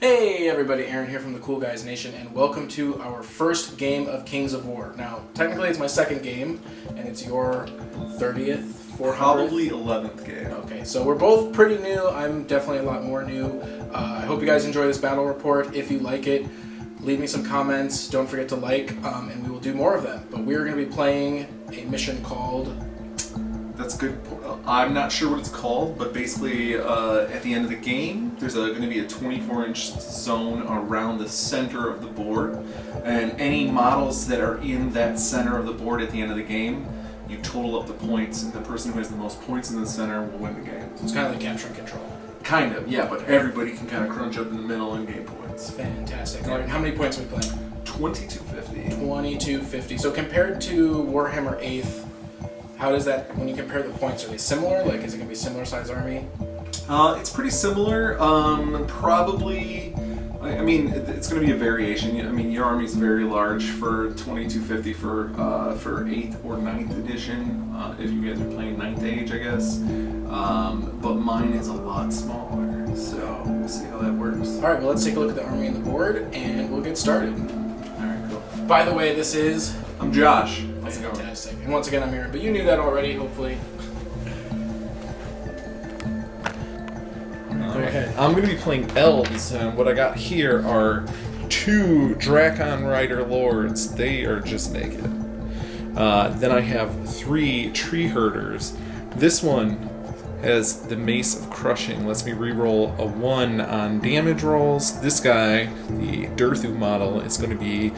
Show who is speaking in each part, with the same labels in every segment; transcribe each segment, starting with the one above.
Speaker 1: Hey everybody, Aaron here from the Cool Guys Nation, and welcome to our first game of Kings of War. Now, technically it's my second game, and it's your 30th, 400th?
Speaker 2: Probably 11th game.
Speaker 1: Okay, so we're both pretty new. I'm definitely a lot more new. I hope you guys enjoy this battle report. If you like it, leave me some comments. Don't forget to like, and we will do more of them. But we're going to be playing a mission called...
Speaker 2: That's good. I'm not sure what it's called, but basically at the end of the game, there's going to be a 24-inch zone around the center of the board, and any models that are in that center of the board at the end of the game, you total up the points, and the person who has the most points in the center will win the game.
Speaker 1: So it's kind of like capture and control.
Speaker 2: Kind of, yeah, but everybody can kind of crunch up in the middle and gain points.
Speaker 1: Fantastic. All right, and how many points are we playing?
Speaker 2: 2250.
Speaker 1: 2250. So compared to Warhammer 8th, how does that, when you compare the points, are they similar? Like, is it going to be similar size army?
Speaker 2: It's pretty similar. Probably, I mean, it's going to be a variation. I mean, your army's very large for 2250 for 8th or 9th edition, if you guys are playing 9th Age, I guess. But mine is a lot smaller, so we'll see how that works.
Speaker 1: All right, well, let's take a look at the army on the board, and we'll get started.
Speaker 2: All right, cool.
Speaker 1: By the way, this is...
Speaker 2: I'm Josh. How's it going?
Speaker 1: Fantastic. And once again, I'm Aaron, but you knew that already, hopefully. Go ahead.
Speaker 3: I'm going to be playing Elves, and what I got here are 2 Drakon Rider Lords. They are just naked. Then I have 3 Tree Herders. This one has the Mace of Crushing. Lets me reroll a 1 on damage rolls. This guy, the Durthu model, is going to be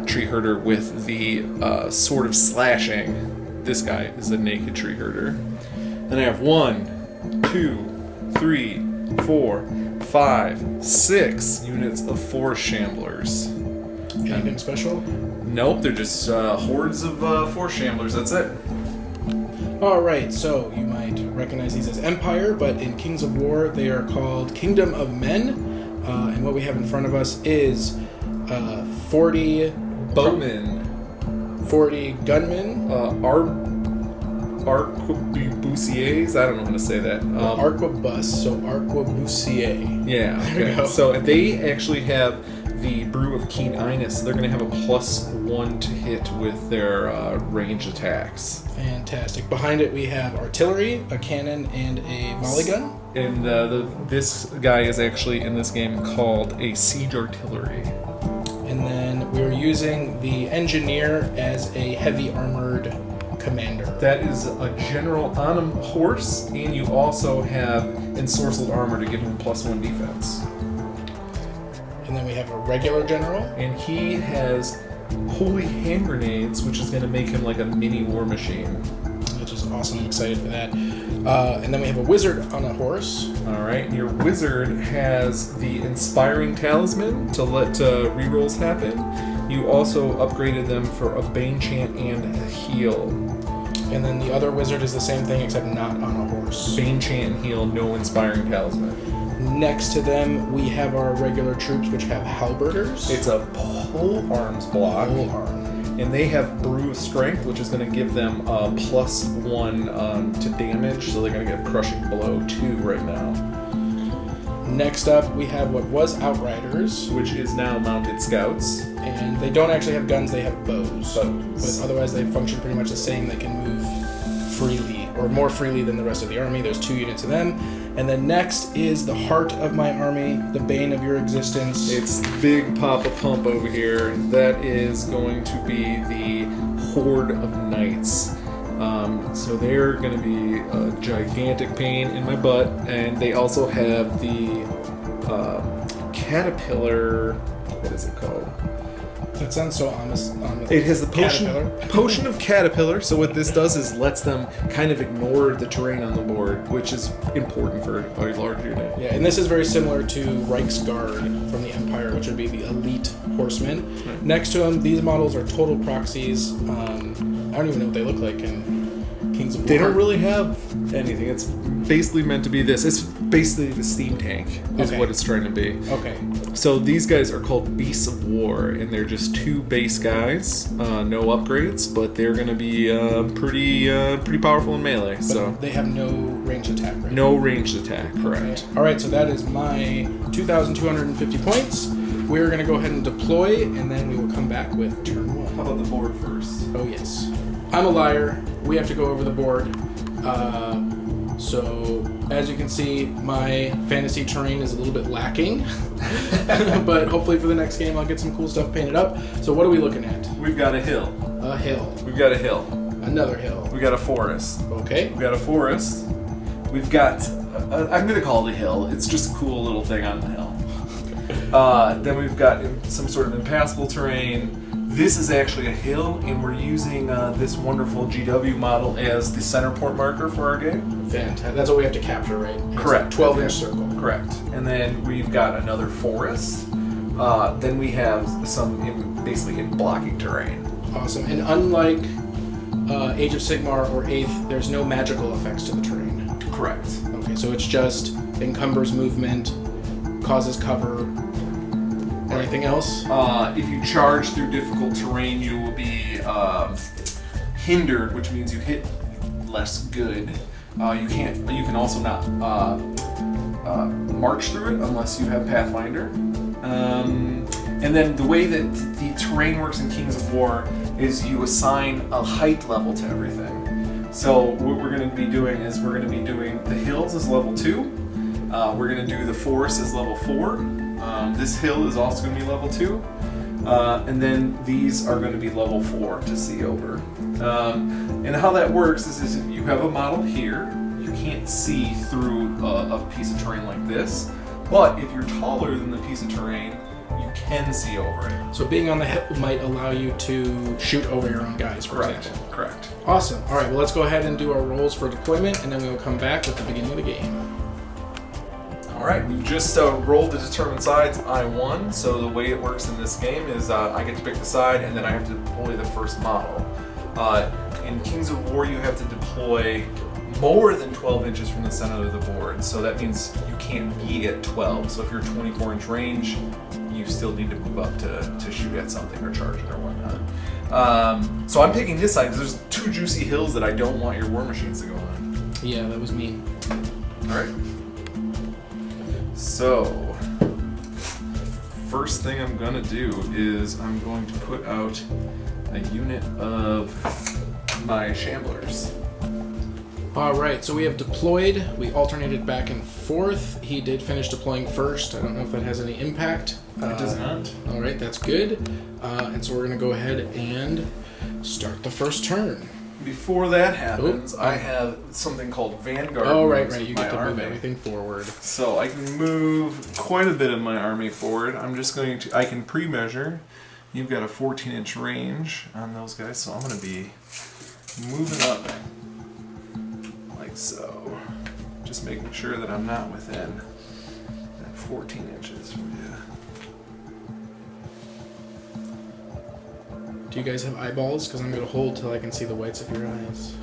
Speaker 3: Tree Herder with the Sword of Slashing. This guy is a naked Tree Herder. Then I have 1, 2, 3, 4, 5, 6 units of Forest Shamblers.
Speaker 1: Anything special?
Speaker 3: Nope, they're just hordes of Forest Shamblers, that's it.
Speaker 1: Alright, so you might recognize these as Empire, but in Kings of War they are called Kingdom of Men. And what we have in front of us is 40
Speaker 3: Bowmen.
Speaker 1: 40 gunmen.
Speaker 3: Arquebusiers? I don't know how to say that.
Speaker 1: Arquebus, so Arquebusier.
Speaker 3: Yeah, okay. So they actually have the Brew of Keen Inus. So they're going to have a +1 to hit with their range attacks.
Speaker 1: Fantastic. Behind it we have artillery, a cannon, and a volley gun.
Speaker 3: And this guy is actually in this game called a Siege Artillery.
Speaker 1: And then we're using the engineer as a heavy armored commander.
Speaker 3: That is a general on a horse, and you also have ensorcelled armor to give him +1 defense.
Speaker 1: And then we have a regular general.
Speaker 3: And he has holy hand grenades, which is going to make him like a mini war machine.
Speaker 1: Which is awesome. I'm excited for that. And then we have a wizard on a horse.
Speaker 3: Alright, and your wizard has the Inspiring Talisman to let rerolls happen. You also upgraded them for a Bane Chant and a Heal.
Speaker 1: And then the other wizard is the same thing except not on a horse.
Speaker 3: Bane Chant and Heal, no Inspiring Talisman.
Speaker 1: Next to them, we have our regular troops, which have halberders.
Speaker 3: It's a pole arms block.
Speaker 1: Pole arm.
Speaker 3: And they have Brew of Strength, which is going to give them a +1 to damage, so they're going to get Crushing Blow 2 right now.
Speaker 1: Next up, we have what was Outriders,
Speaker 3: which is now Mounted Scouts.
Speaker 1: And they don't actually have guns, they have bows. But otherwise they function pretty much the same. They can move freely, or more freely than the rest of the army. There's 2 units of them. And then next is the heart of my army, the bane of your existence.
Speaker 3: It's Big Papa Pump over here. That is going to be the Horde of Knights. So they're going to be a gigantic pain in my butt. And they also have the Caterpillar. What is it called?
Speaker 1: That sounds so honest.
Speaker 3: It has the potion of Caterpillar. So what this does is lets them kind of ignore the terrain on the board, which is important for a large unit.
Speaker 1: Yeah, and this is very similar to Reichsguard from the Empire, which would be the elite horsemen. Right. Next to them, these models are total proxies. I don't even know what they look like in Kings of War.
Speaker 3: They don't really have anything. It's basically meant to be this. It's basically the steam tank is what it's trying to be.
Speaker 1: Okay.
Speaker 3: So these guys are called Beasts of War, and they're just 2 base guys, no upgrades, but they're going to be pretty powerful in melee.
Speaker 1: But
Speaker 3: so
Speaker 1: they have no ranged attack, right?
Speaker 3: no ranged attack, correct?
Speaker 1: Okay. All right, so that is my 2,250 points. We're going to go ahead and deploy, and then we will come back with turn 1.
Speaker 2: How about the board first?
Speaker 1: Oh, yes. I'm a liar. We have to go over the board. So, as you can see, my fantasy terrain is a little bit lacking. But hopefully for the next game, I'll get some cool stuff painted up. So what are we looking at?
Speaker 2: We've got a hill.
Speaker 1: A hill.
Speaker 3: We've got a hill.
Speaker 1: Another hill.
Speaker 3: We've got a forest.
Speaker 1: Okay.
Speaker 3: We've got a forest. We've got... I'm going to call it a hill. It's just a cool little thing on the hill. Then we've got some sort of impassable terrain. This is actually a hill, and we're using this wonderful GW model as the center point marker for our game.
Speaker 1: Fantastic. That's what we have to capture, right?
Speaker 3: Correct.
Speaker 1: 12-inch circle.
Speaker 3: Correct. And then we've got another forest. Then we have some basically in blocking terrain.
Speaker 1: Awesome. And unlike Age of Sigmar or 8th, there's no magical effects to the terrain.
Speaker 3: Correct.
Speaker 1: Okay, so it's just encumbers movement, causes cover. Anything else?
Speaker 3: If you charge through difficult terrain, you will be hindered, which means you hit less good. You can also not march through it unless you have Pathfinder. And then the way that the terrain works in Kings of War is you assign a height level to everything. So what we're going to be doing is we're going to be doing the hills as level 2. We're going to do the forest as level 4. This hill is also going to be level 2. And then these are going to be level 4 to see over. And how that works is if you have a model here, you can't see through a piece of terrain like this. But if you're taller than the piece of terrain, you can see over it.
Speaker 1: So being on the hill might allow you to shoot over your own guys, for example.
Speaker 3: Correct.
Speaker 1: Awesome. All right, well, let's go ahead and do our rolls for deployment, and then we will come back at the beginning of the game.
Speaker 3: All right, we just rolled the determined sides. I won, so the way it works in this game is I get to pick the side, and then I have to deploy the first model. In Kings of War, you have to deploy more than 12 inches from the center of the board, so that means you can't be at 12. So if you're 24-inch range, you still need to move up to shoot at something or charge it or whatnot. So I'm picking this side because there's 2 juicy hills that I don't want your war machines to go on.
Speaker 1: Yeah, that was mean.
Speaker 3: All right. So, first thing I'm going to do is I'm going to put out a unit of my shamblers.
Speaker 1: All right, so we have deployed. We alternated back and forth. He did finish deploying first. I don't know if that has any impact.
Speaker 3: It does not.
Speaker 1: All right, that's good. And so we're going to go ahead and start the first turn.
Speaker 3: Before that happens, I have something called Vanguard.
Speaker 1: Oh, right.
Speaker 3: moves
Speaker 1: You
Speaker 3: my
Speaker 1: get to move
Speaker 3: army.
Speaker 1: everything forward.
Speaker 3: So I can move quite a bit of my army forward. I can pre-measure. You've got a 14-inch range on those guys, so I'm going to be moving up like so. Just making sure that I'm not within that 14 inches from you.
Speaker 1: Do you guys have eyeballs? Because I'm going to hold till I can see the whites of your eyes.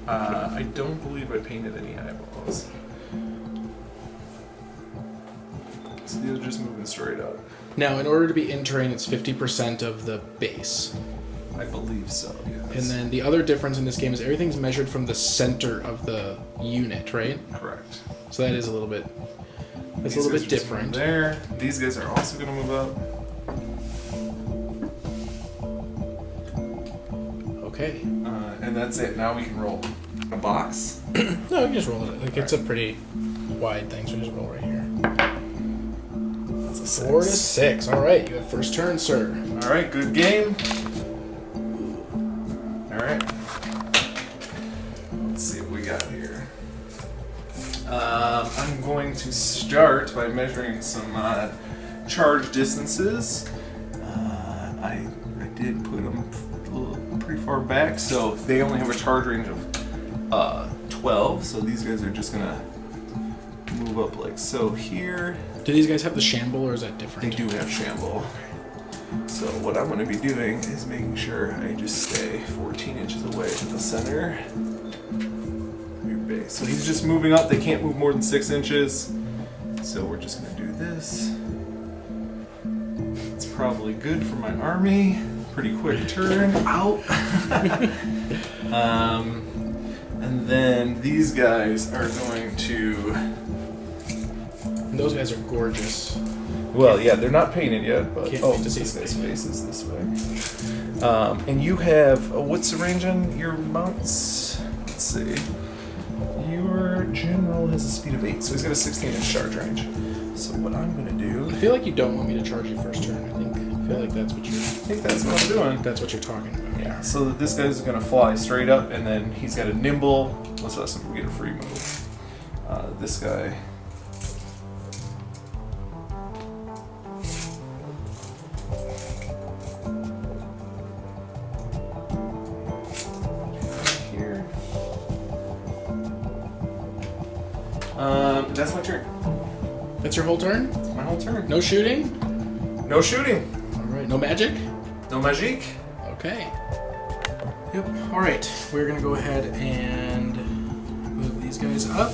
Speaker 3: I don't believe I painted any eyeballs. So these are just moving straight up.
Speaker 1: Now, in order to be in terrain, it's 50% of the base.
Speaker 3: I believe so, yes.
Speaker 1: And then the other difference in this game is everything's measured from the center of the unit, right?
Speaker 3: Correct.
Speaker 1: So that is a little bit... That's
Speaker 3: These
Speaker 1: a little
Speaker 3: guys
Speaker 1: bit
Speaker 3: are just
Speaker 1: different.
Speaker 3: moving there. These guys are also going to move up.
Speaker 1: Okay.
Speaker 3: And that's it. Now we can roll a box.
Speaker 1: No, you just roll it. Like, it's a pretty wide thing, so just roll right here.
Speaker 3: That's a
Speaker 1: 4 to 6. All right, you have first turn, sir.
Speaker 3: All right, good game. All right. Let's see what we got here. I'm going to start by measuring some charge distances. I did put them pretty far back, so they only have a charge range of 12. So these guys are just gonna move up like so here.
Speaker 1: Do these guys have the shamble, or is that different?
Speaker 3: They do have shamble. So what I'm going to be doing is making sure I just stay 14 inches away from the center of your base. So he's just moving up. They can't move more than 6 inches. So we're just going to do this. probably good for my army. Pretty quick turn. Out. And then these guys are going to...
Speaker 1: And those guys are gorgeous.
Speaker 3: Well, yeah, they're not painted yet, but...
Speaker 1: Can't
Speaker 3: Oh,
Speaker 1: wait to see
Speaker 3: this
Speaker 1: them
Speaker 3: guy's
Speaker 1: painted.
Speaker 3: face is this way. And you have... what's the range on your mounts? Let's see. Your general has a speed of 8, so he's got a 16-inch charge range. So what I'm going to do...
Speaker 1: I feel like you don't want me to charge you first turn. I feel like that's what you're.
Speaker 3: I think that's what I'm doing.
Speaker 1: That's what you're talking about.
Speaker 3: Yeah, so that this guy's going to fly straight up, and then he's got a nimble. Let's let him get a free move. This guy. Here. That's my turn.
Speaker 1: That's your whole turn?
Speaker 3: That's my whole turn.
Speaker 1: No shooting?
Speaker 3: No shooting.
Speaker 1: Alright, no magic?
Speaker 3: No magic.
Speaker 1: Okay. Yep. Alright, we're gonna go ahead and move these guys up.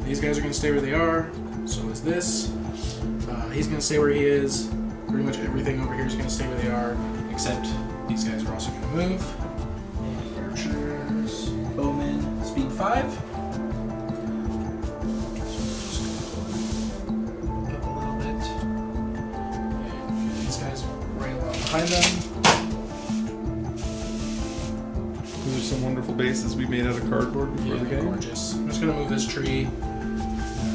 Speaker 1: These guys are gonna stay where they are. So is this. He's gonna stay where he is. Pretty much everything over here is gonna stay where they are, except these guys are also gonna move. And archers, bowmen, speed 5. Up a little bit. And these guys right along behind them.
Speaker 3: Those are some wonderful bases we made out of cardboard before the game.
Speaker 1: Gorgeous. I'm just gonna move this tree.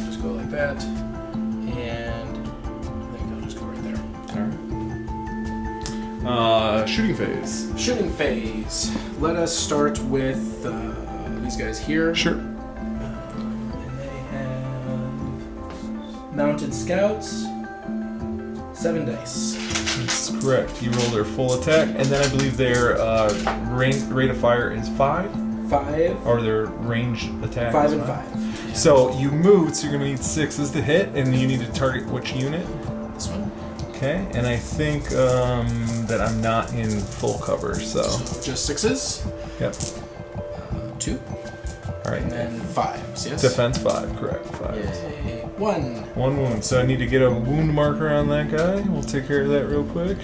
Speaker 1: Just go like that. And I think I'll just go right there.
Speaker 3: Alright. Shooting phase.
Speaker 1: Shooting phase. Let us start with these guys here.
Speaker 3: Sure.
Speaker 1: And they have mounted scouts. 7 dice.
Speaker 3: That's correct. You roll their full attack, and then I believe their rate of fire is 5,
Speaker 1: 5.
Speaker 3: or their range attack
Speaker 1: 5
Speaker 3: is
Speaker 1: and
Speaker 3: 5.
Speaker 1: 5.
Speaker 3: So you moved, so you're going to need 6s to hit, and you need to target which unit?
Speaker 1: This one.
Speaker 3: Okay, and I think that I'm not in full cover, so...
Speaker 1: So just 6s.
Speaker 3: Yep.
Speaker 1: 2.
Speaker 3: Alright.
Speaker 1: And then 5s, yes?
Speaker 3: Defense 5, correct. 5.
Speaker 1: Yay. 1.
Speaker 3: 1 wound, so I need to get a wound marker on that guy. We'll take care of that real quick.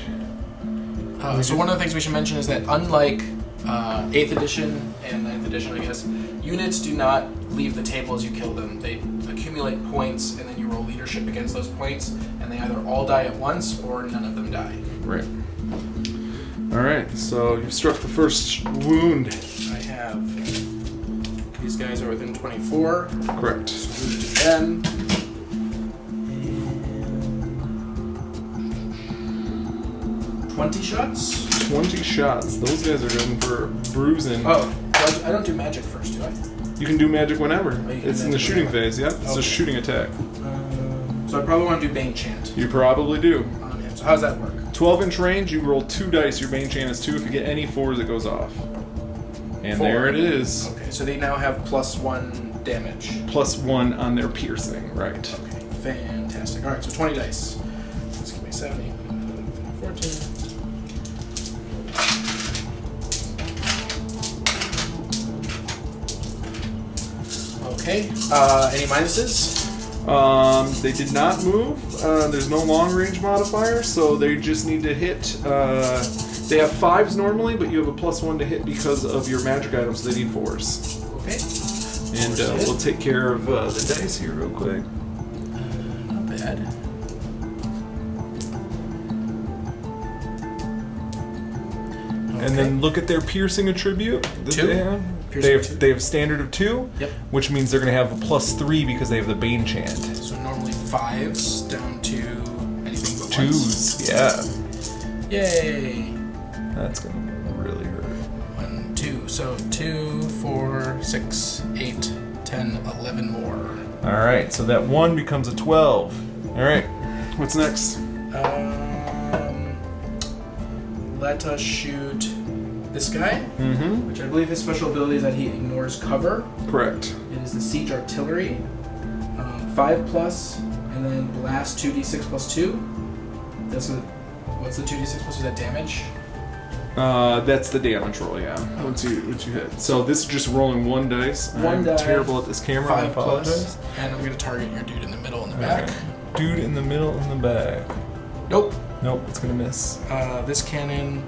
Speaker 1: So one of the things we should mention is that unlike 8th edition and 9th edition, I guess, units do not leave the table as you kill them. They accumulate points, and then you roll leadership against those points, and they either all die at once or none of them die.
Speaker 3: Right. Alright, so you struck the first wound.
Speaker 1: I have these guys are within 24.
Speaker 3: Correct.
Speaker 1: So move to them. And 20 shots.
Speaker 3: 20 shots. Those guys are going for bruising.
Speaker 1: Oh, I don't do magic first, do I?
Speaker 3: You can do magic whenever.
Speaker 1: Oh, you can
Speaker 3: It's in the
Speaker 1: magic
Speaker 3: shooting
Speaker 1: whenever.
Speaker 3: phase, yep. It's
Speaker 1: Okay.
Speaker 3: a shooting attack.
Speaker 1: So I probably want to do Bane Chant
Speaker 3: You probably do.
Speaker 1: on him. So how does that work?
Speaker 3: 12-inch range, you roll 2 dice. Your Bane Chant is 2. If you get any 4s, it goes off. And
Speaker 1: 4.
Speaker 3: there it is.
Speaker 1: Okay, so they now have +1 damage.
Speaker 3: +1 on their piercing, right.
Speaker 1: Okay, fantastic. Alright, so 20 dice. Let's give me 70. 14. Okay, any minuses?
Speaker 3: They did not move. There's no long range modifier, so they just need to hit. They have 5s normally, but you have a +1 to hit because of your magic items, so they need 4s.
Speaker 1: Okay.
Speaker 3: And we'll take care of the dice here real quick.
Speaker 1: Not bad.
Speaker 3: And then look at their piercing attribute that
Speaker 1: 2?
Speaker 3: they have.
Speaker 1: Piercing 2?
Speaker 3: They have standard of 2,
Speaker 1: Yep.
Speaker 3: which means they're going to have a +3 because they have the Bane Chant.
Speaker 1: So normally 5s down to anything but
Speaker 3: 2s, yeah.
Speaker 1: 1s. Yay!
Speaker 3: That's going to really hurt.
Speaker 1: 1, 2. So 2, 4, 6, 8, 10, 11 more.
Speaker 3: All right, so that 1 becomes a 12. All right, what's next?
Speaker 1: Let us shoot this guy,
Speaker 3: Mm-hmm.
Speaker 1: which I believe his special ability is that he ignores cover.
Speaker 3: Correct.
Speaker 1: It is the Siege Artillery. 5+, and then blast 2d6 + 2. What's the 2d6 + 2? Is that damage?
Speaker 3: That's the damage roll, yeah. Once you hit. So this is just rolling 1 dice.
Speaker 1: One
Speaker 3: I'm
Speaker 1: die.
Speaker 3: terrible at this camera. I
Speaker 1: 5+,
Speaker 3: apologize.
Speaker 1: and I'm going to target your dude in the middle and the back.
Speaker 3: dude in the middle in the back.
Speaker 1: Nope.
Speaker 3: Nope, it's gonna miss.
Speaker 1: This cannon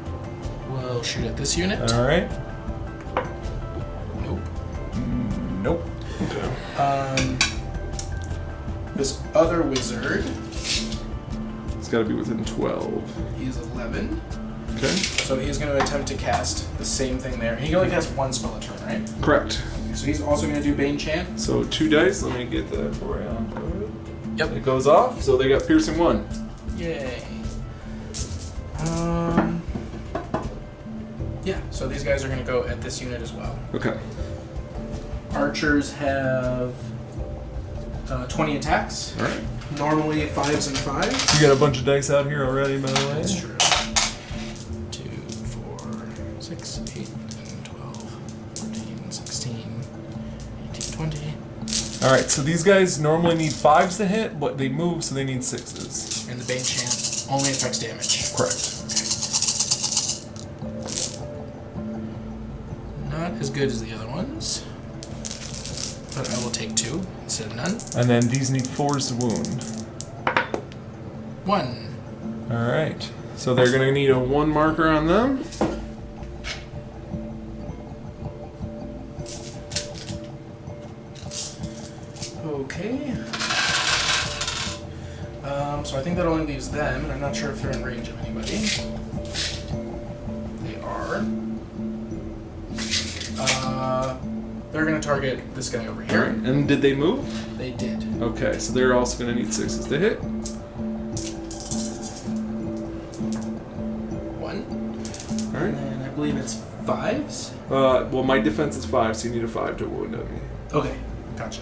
Speaker 1: will shoot at this unit.
Speaker 3: All right.
Speaker 1: Nope.
Speaker 3: Nope.
Speaker 1: This other wizard,
Speaker 3: It's got to be within 12.
Speaker 1: he is 11.
Speaker 3: Okay.
Speaker 1: So he's going to attempt to cast the same thing there. He can only cast one spell a turn, right?
Speaker 3: Correct.
Speaker 1: So he's also going to do Bane Chant.
Speaker 3: So 2 dice. Let me get that for you.
Speaker 1: Yep.
Speaker 3: It goes off. So they got piercing 1.
Speaker 1: Yay. Yeah, so these guys are going to go at this unit as well.
Speaker 3: Okay.
Speaker 1: Archers have 20 attacks.
Speaker 3: All right.
Speaker 1: Normally 5s and 5s.
Speaker 3: You got a bunch of dice out here already, by the way.
Speaker 1: That's true. 2, 4, 6, 8, 10, 12, 14, 16, 18, 20.
Speaker 3: All right. So these guys normally need 5s to hit, but they move, so they need 6s.
Speaker 1: And the Bane Chant only affects damage.
Speaker 3: Correct.
Speaker 1: Not as good as the other ones. But I will take 2 instead of none.
Speaker 3: And then these need 4s to wound.
Speaker 1: 1.
Speaker 3: All right. So they're gonna need a 1 marker on them.
Speaker 1: Okay. So I think that only leaves them, and I'm not sure if they're in range of anybody. They are. They're going to target this guy over
Speaker 3: All
Speaker 1: here.
Speaker 3: right. And did they move?
Speaker 1: They did.
Speaker 3: Okay. So they're also gonna need 6s to hit.
Speaker 1: 1.
Speaker 3: All right.
Speaker 1: And then I believe it's 5s.
Speaker 3: Well, my defense is 5, so you need a 5 to wound at me.
Speaker 1: Okay, gotcha.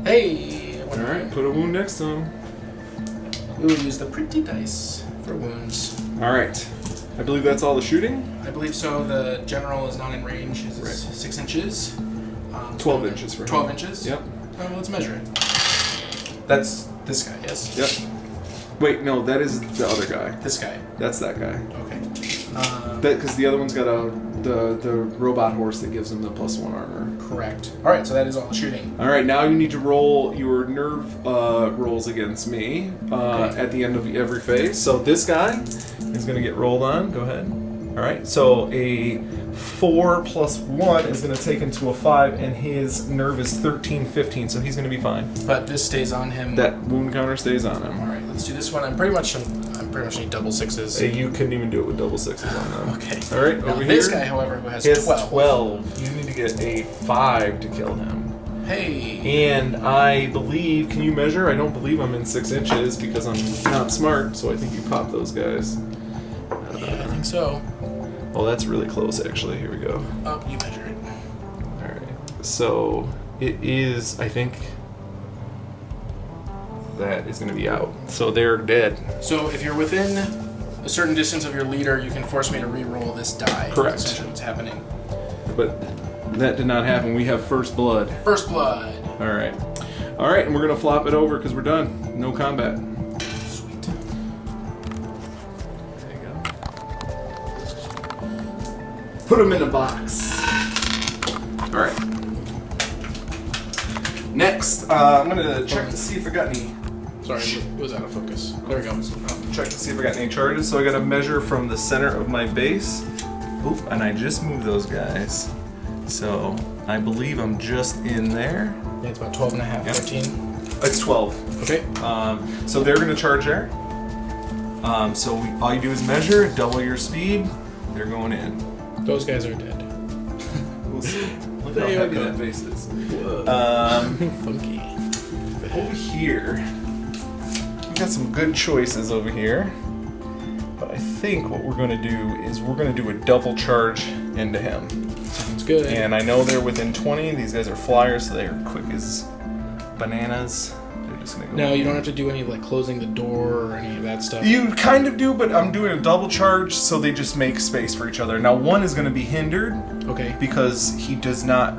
Speaker 1: Hey!
Speaker 3: All right. Put a wound next to him.
Speaker 1: We will use the pretty dice for wounds.
Speaker 3: All right. I believe that's all the shooting.
Speaker 1: I believe so. The general is not in range. He's
Speaker 3: Right.
Speaker 1: 6 inches.
Speaker 3: 12 inches for him.
Speaker 1: 12 inches?
Speaker 3: Yep.
Speaker 1: Well, let's measure it. That's this guy, yes?
Speaker 3: Yep. Wait, no, that is the other guy.
Speaker 1: This guy.
Speaker 3: That's that guy.
Speaker 1: Okay.
Speaker 3: Because the other one's got the robot horse that gives him the +1 armor.
Speaker 1: Correct. Alright, so that is all the shooting.
Speaker 3: All right, now you need to roll your nerve rolls against me at the end of every phase. So this guy is going to get rolled on. Go ahead. All right, so a 4 + 1 is going to take him to a 5, and his nerve is 13, 15, so he's going to be fine.
Speaker 1: But this stays on him.
Speaker 3: That wound counter stays on him.
Speaker 1: Alright, let's do this one. I'm pretty much need double 6s.
Speaker 3: Hey, you couldn't even do it with double 6s on them.
Speaker 1: Okay.
Speaker 3: All right,
Speaker 1: Now
Speaker 3: over
Speaker 1: this
Speaker 3: here.
Speaker 1: guy, however, who has
Speaker 3: He has
Speaker 1: 12.
Speaker 3: 12. You need to get a 5 to kill him.
Speaker 1: Hey!
Speaker 3: And I believe, can you measure? I don't believe I'm in 6 inches because I'm not smart, so I think you pop those guys.
Speaker 1: Yeah, I think so.
Speaker 3: Oh, that's really close, actually. Here we go.
Speaker 1: Oh, you measure it.
Speaker 3: Alright. So, it is, I think, that is going to be out. So they're dead.
Speaker 1: So if you're within a certain distance of your leader, you can force me to re-roll this die.
Speaker 3: Correct.
Speaker 1: That's essentially what's happening.
Speaker 3: But that did not happen. We have first blood.
Speaker 1: First blood.
Speaker 3: Alright. Alright, and we're going to flop it over because we're done. No combat.
Speaker 1: Sweet.
Speaker 3: There you go. Put them in a box. Alright. Next, I'm going to check to see if I got any...
Speaker 1: Sorry, it was out of focus. There we go.
Speaker 3: Check to see if I got any charges. So I got to measure from the center of my base. Oop, and I just moved those guys. So I believe I'm just in there.
Speaker 1: Yeah, it's about 12 and a half,
Speaker 3: Yep.
Speaker 1: 13.
Speaker 3: It's 12.
Speaker 1: Okay.
Speaker 3: So they're going to charge there. So all you do is measure, double your speed. They're going in.
Speaker 1: Those guys are dead.
Speaker 3: We'll see. Look how
Speaker 1: They are
Speaker 3: heavy
Speaker 1: good.
Speaker 3: that base is.
Speaker 1: Whoa. Funky.
Speaker 3: Over here, we got some good choices over here. But I think what we're going to do is we're going to do a double charge into him.
Speaker 1: Sounds good.
Speaker 3: And I know they're within 20. These guys are flyers, so they're quick as bananas. They're just going to go.
Speaker 1: No, you don't have to do any like closing the door or any of that stuff.
Speaker 3: You kind of do, but I'm doing a double charge, so they just make space for each other. Now, one is going to be hindered
Speaker 1: Okay.
Speaker 3: because he does not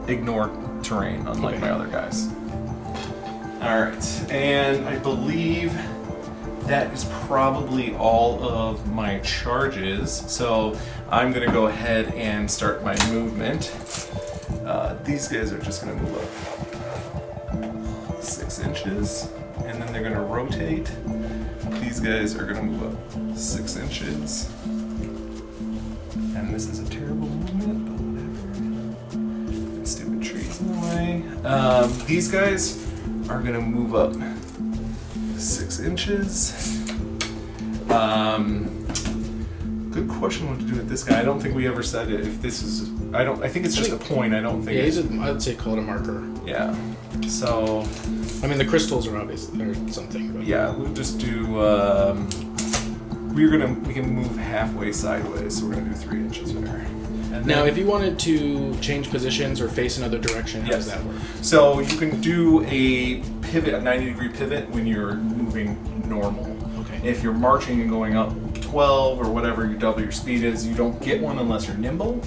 Speaker 3: ignore terrain, unlike
Speaker 1: Okay.
Speaker 3: my other guys. Alright, and I believe that is probably all of my charges. So I'm going to go ahead and start my movement. These guys are just going to move up. 6 inches, and then they're going to rotate. These guys are going to move up 6 inches. And this is a terrible movement, but whatever. Stupid trees in the way. These guys are going to move up 6 inches. Good question what to do with this guy. I don't think we ever said it. If this is, I think it's just a point. I don't think.
Speaker 1: Yeah, I'd say call it a marker.
Speaker 3: Yeah. So.
Speaker 1: I mean, the crystals are obviously or something. But.
Speaker 3: Yeah, we'll just do. We can move halfway sideways, so we're gonna do 3 inches there. And
Speaker 1: Now,
Speaker 3: then,
Speaker 1: if you wanted to change positions or face another direction, how does that work?
Speaker 3: So you can do a pivot, a 90-degree pivot, when you're moving normal.
Speaker 1: Okay.
Speaker 3: If you're marching and going up 12 or whatever you double your speed is, you don't get one unless you're nimble.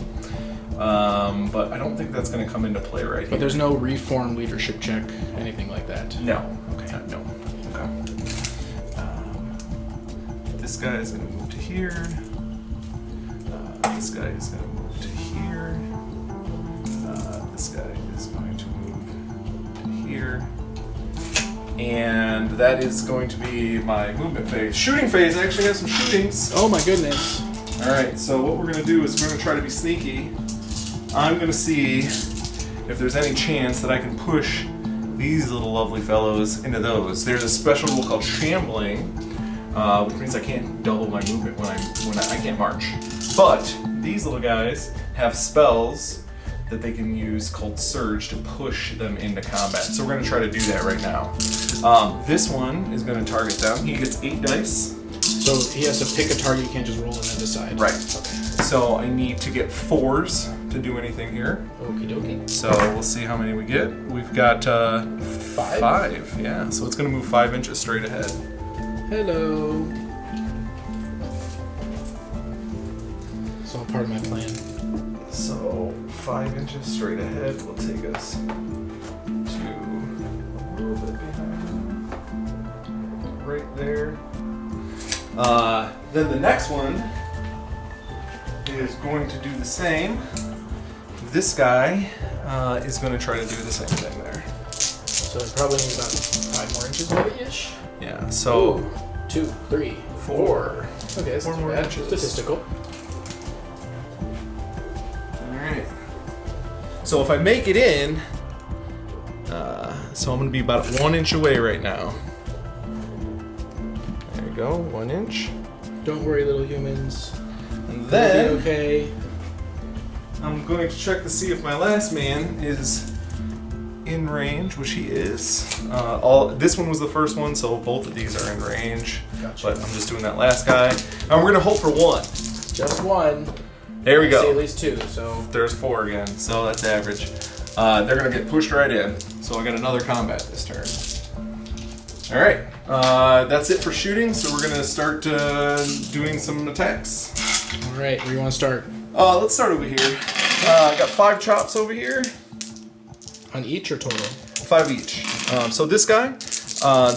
Speaker 3: But I don't think that's going to come into play right here.
Speaker 1: But there's no reform leadership check, anything like that.
Speaker 3: No.
Speaker 1: Okay.
Speaker 3: No. Okay. This guy is going to move to here. This guy is going to move to here. This guy is going to move to here. And that is going to be my movement phase. Shooting phase, I actually have some shootings.
Speaker 1: Oh my goodness.
Speaker 3: Alright, so what we're going to do is we're going to try to be sneaky. I'm going to see if there's any chance that I can push these little lovely fellows into those. There's a special rule called shambling, which means I can't double my movement when I can't march. But these little guys have spells that they can use called Surge to push them into combat. So we're going to try to do that right now. This one is going to target them. He gets 8 dice.
Speaker 1: So he has to pick a target, you can't just roll and then decide.
Speaker 3: Right.
Speaker 1: Okay.
Speaker 3: So I need to get 4s to do anything here.
Speaker 1: Okie dokie.
Speaker 3: So we'll see how many we get. We've got 5, yeah. So it's going to move 5 inches straight ahead.
Speaker 1: Hello. It's all part of my plan.
Speaker 3: So 5 inches straight ahead will take us to a little bit behind, right there. Then the next one is going to do the same. This guy is going to try to do the same thing there.
Speaker 1: So it probably needs about 5 more inches maybe-ish?
Speaker 3: Yeah, so...
Speaker 1: Ooh, 2, 3,
Speaker 3: 4.
Speaker 1: Okay, that's
Speaker 3: 4
Speaker 1: not
Speaker 3: more
Speaker 1: bad.
Speaker 3: inches.
Speaker 1: Statistical.
Speaker 3: Alright. So if I make it in, so I'm going to be about 1 inch away right now. There you go, 1 inch.
Speaker 1: Don't worry, little humans.
Speaker 3: And
Speaker 1: It'll
Speaker 3: then
Speaker 1: be okay.
Speaker 3: I'm going to check to see if my last man is in range, which he is. This one was the first one, so both of these are in range.
Speaker 1: Gotcha.
Speaker 3: But I'm just doing that last guy. And we're going to hope for 1.
Speaker 1: Just 1.
Speaker 3: There we
Speaker 1: I see
Speaker 3: go.
Speaker 1: at least 2, so...
Speaker 3: There's 4 again, so that's average. They're going to get pushed right in. So I got another combat this turn. All right, that's it for shooting. So we're going to start doing some attacks.
Speaker 1: All right, where do you want to start?
Speaker 3: Let's start over here. I got 5 chops over here.
Speaker 1: On each or total?
Speaker 3: 5 each. So this guy,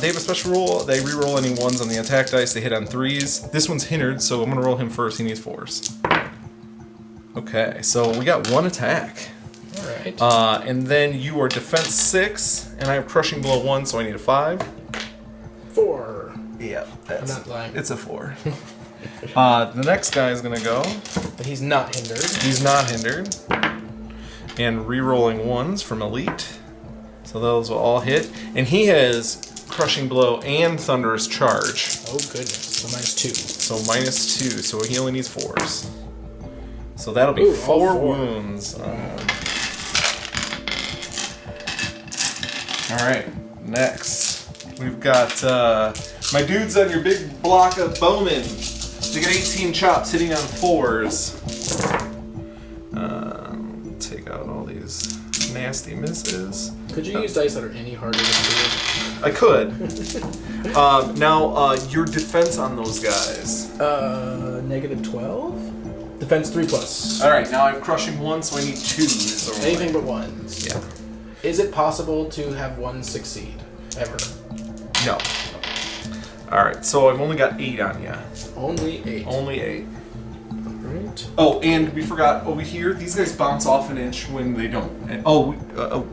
Speaker 3: they have a special rule. They reroll any 1s on the attack dice. They hit on 3s. This one's hindered, so I'm going to roll him first. He needs 4s. Okay, so we got 1 attack.
Speaker 1: All right.
Speaker 3: And then you are defense 6, and I have crushing blow 1, so I need a 5.
Speaker 1: 4.
Speaker 3: Yeah,
Speaker 1: I'm not lying.
Speaker 3: It's a 4. The next guy is gonna go.
Speaker 1: But he's not hindered.
Speaker 3: He's not hindered. And re-rolling 1s from elite, so those will all hit. And he has crushing blow and thunderous charge.
Speaker 1: Oh goodness. So -2.
Speaker 3: So -2. So he only needs 4s. So that'll be
Speaker 1: Ooh,
Speaker 3: 4
Speaker 1: all 4.
Speaker 3: wounds. All right, next we've got my dudes on your big block of bowmen. They get 18 chops hitting on 4s. Take out all these nasty misses.
Speaker 1: Could you use dice that are any harder than 2?
Speaker 3: I could. Now your defense on those guys.
Speaker 1: -12? Defense 3+.
Speaker 3: All right, now I have crushing 1, so I need 2s. So
Speaker 1: Anything but 1s.
Speaker 3: Yeah.
Speaker 1: Is it possible to have 1 succeed? Ever?
Speaker 3: No. All right, so I've only got 8 on you.
Speaker 1: Only 8.
Speaker 3: Only 8.
Speaker 1: Alright. movement.
Speaker 3: Oh, and we forgot over here, these guys bounce off an inch when they don't. And,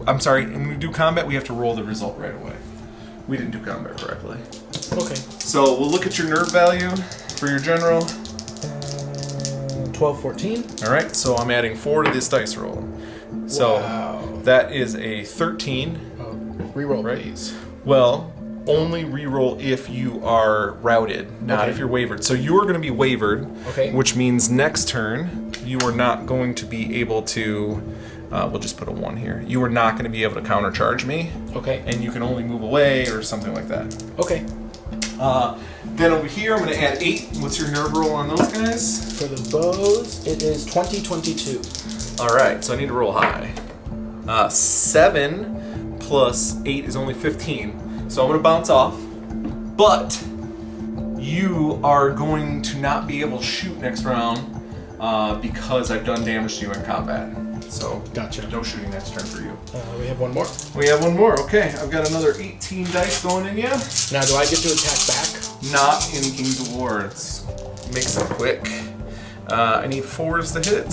Speaker 3: I'm sorry, and when we do combat, we have to roll the result right away. We didn't do combat correctly.
Speaker 1: Okay.
Speaker 3: So we'll look at your nerve value for your general.
Speaker 1: 12, 14.
Speaker 3: All right, so I'm adding 4 to this dice roll. So
Speaker 1: Wow.
Speaker 3: that is a 13.
Speaker 1: Oh, reroll,
Speaker 3: Right.
Speaker 1: please.
Speaker 3: Well, only reroll if you are routed, not
Speaker 1: Okay.
Speaker 3: if you're wavered. So you are going to be wavered,
Speaker 1: Okay.
Speaker 3: which means next turn you are not going to be able to. We'll just put a 1 here. You are not going to be able to countercharge me,
Speaker 1: Okay.
Speaker 3: and you can only move away or something like that.
Speaker 1: Okay.
Speaker 3: Then over here, I'm going to add 8. What's your nerve roll on those guys?
Speaker 1: For the bows, it is 20, 22.
Speaker 3: All right, so I need to roll high. 7 plus 8 is only 15. So I'm going to bounce off, but you are going to not be able to shoot next round because I've done damage to you in combat. So
Speaker 1: Gotcha.
Speaker 3: no shooting next turn for you.
Speaker 1: We have one more.
Speaker 3: We have one more. Okay, I've got another 18 dice going in ya.
Speaker 1: Now, do I get to attack back?
Speaker 3: Not in King's of War. It makes it quick. I need 4s to hit.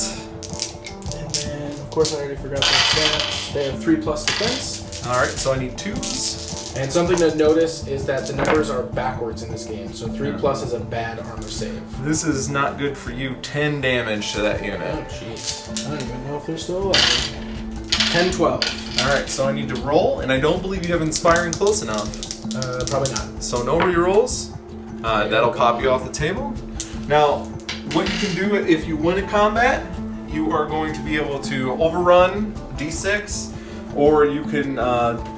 Speaker 1: And then, of course, I already forgot that. They have 3 plus defense.
Speaker 3: All right, so I need 2s.
Speaker 1: And something to notice is that the numbers are backwards in this game. So 3 plus is a bad armor save.
Speaker 3: This is not good for you. 10 damage to that
Speaker 1: Oh,
Speaker 3: unit.
Speaker 1: jeez. I don't even know if they're still alive. 10, 12.
Speaker 3: All right, so I need to roll, and I don't believe you have inspiring close enough.
Speaker 1: Probably not.
Speaker 3: So no rerolls. That'll pop you off the table. Now, what you can do if you win a combat, you are going to be able to overrun D6, or you can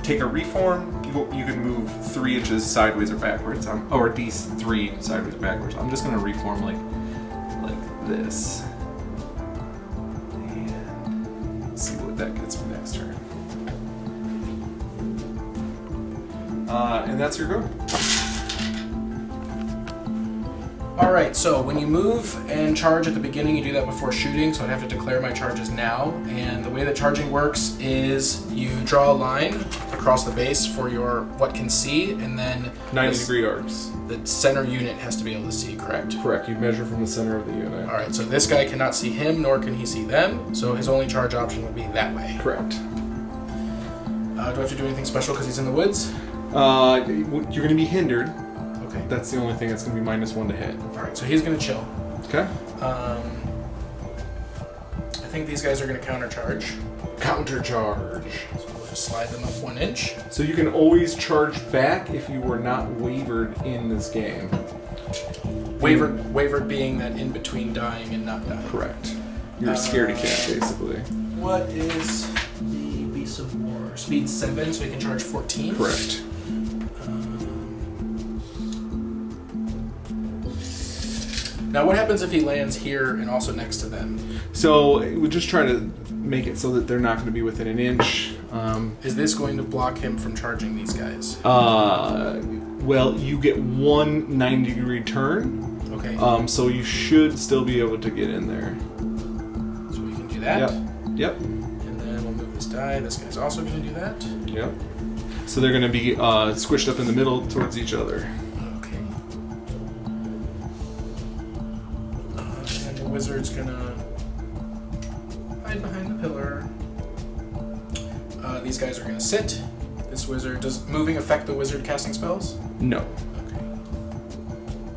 Speaker 3: take a reform. You can move 3 inches sideways or backwards, or D3 sideways or backwards. I'm just gonna reform like this, and let's see what that gets me next turn. And that's your go.
Speaker 1: All right, so when you move and charge at the beginning, you do that before shooting, so I'd have to declare my charges now. And the way that charging works is you draw a line across the base for your what can see, and then
Speaker 3: 90-degree arcs.
Speaker 1: the center unit has to be able to see, correct?
Speaker 3: Correct. You measure from the center of the unit.
Speaker 1: All right, so this guy cannot see him, nor can he see them, so his only charge option would be that way.
Speaker 3: Correct.
Speaker 1: Do I have to do anything special because he's in the woods?
Speaker 3: You're going to be hindered.
Speaker 1: Okay.
Speaker 3: That's the only thing that's going to be -1 to hit.
Speaker 1: All right, so he's going to chill.
Speaker 3: Okay.
Speaker 1: I think these guys are going to countercharge.
Speaker 3: Countercharge.
Speaker 1: So we'll just slide them up 1 inch.
Speaker 3: So you can always charge back if you were not wavered in this game.
Speaker 1: Wavered being that in between dying and not dying.
Speaker 3: Correct. You're a scaredy cat, basically.
Speaker 1: What is the Beast of War? Speed 7, so he can charge 14.
Speaker 3: Correct.
Speaker 1: Now, what happens if he lands here and also next to them?
Speaker 3: So we just try to make it so that they're not going to be within an inch.
Speaker 1: Is this going to block him from charging these guys?
Speaker 3: Well, you get 1 90-degree turn.
Speaker 1: Okay.
Speaker 3: So you should still be able to get in there.
Speaker 1: So we can do that.
Speaker 3: Yep.
Speaker 1: And then we'll move this die. This guy's also going to do that.
Speaker 3: Yep. So they're going to be squished up in the middle towards each other.
Speaker 1: Okay. And the wizard's going to hide behind the pillar. These guys are going to sit. This wizard, does moving affect the wizard casting spells?
Speaker 3: No.
Speaker 1: Okay.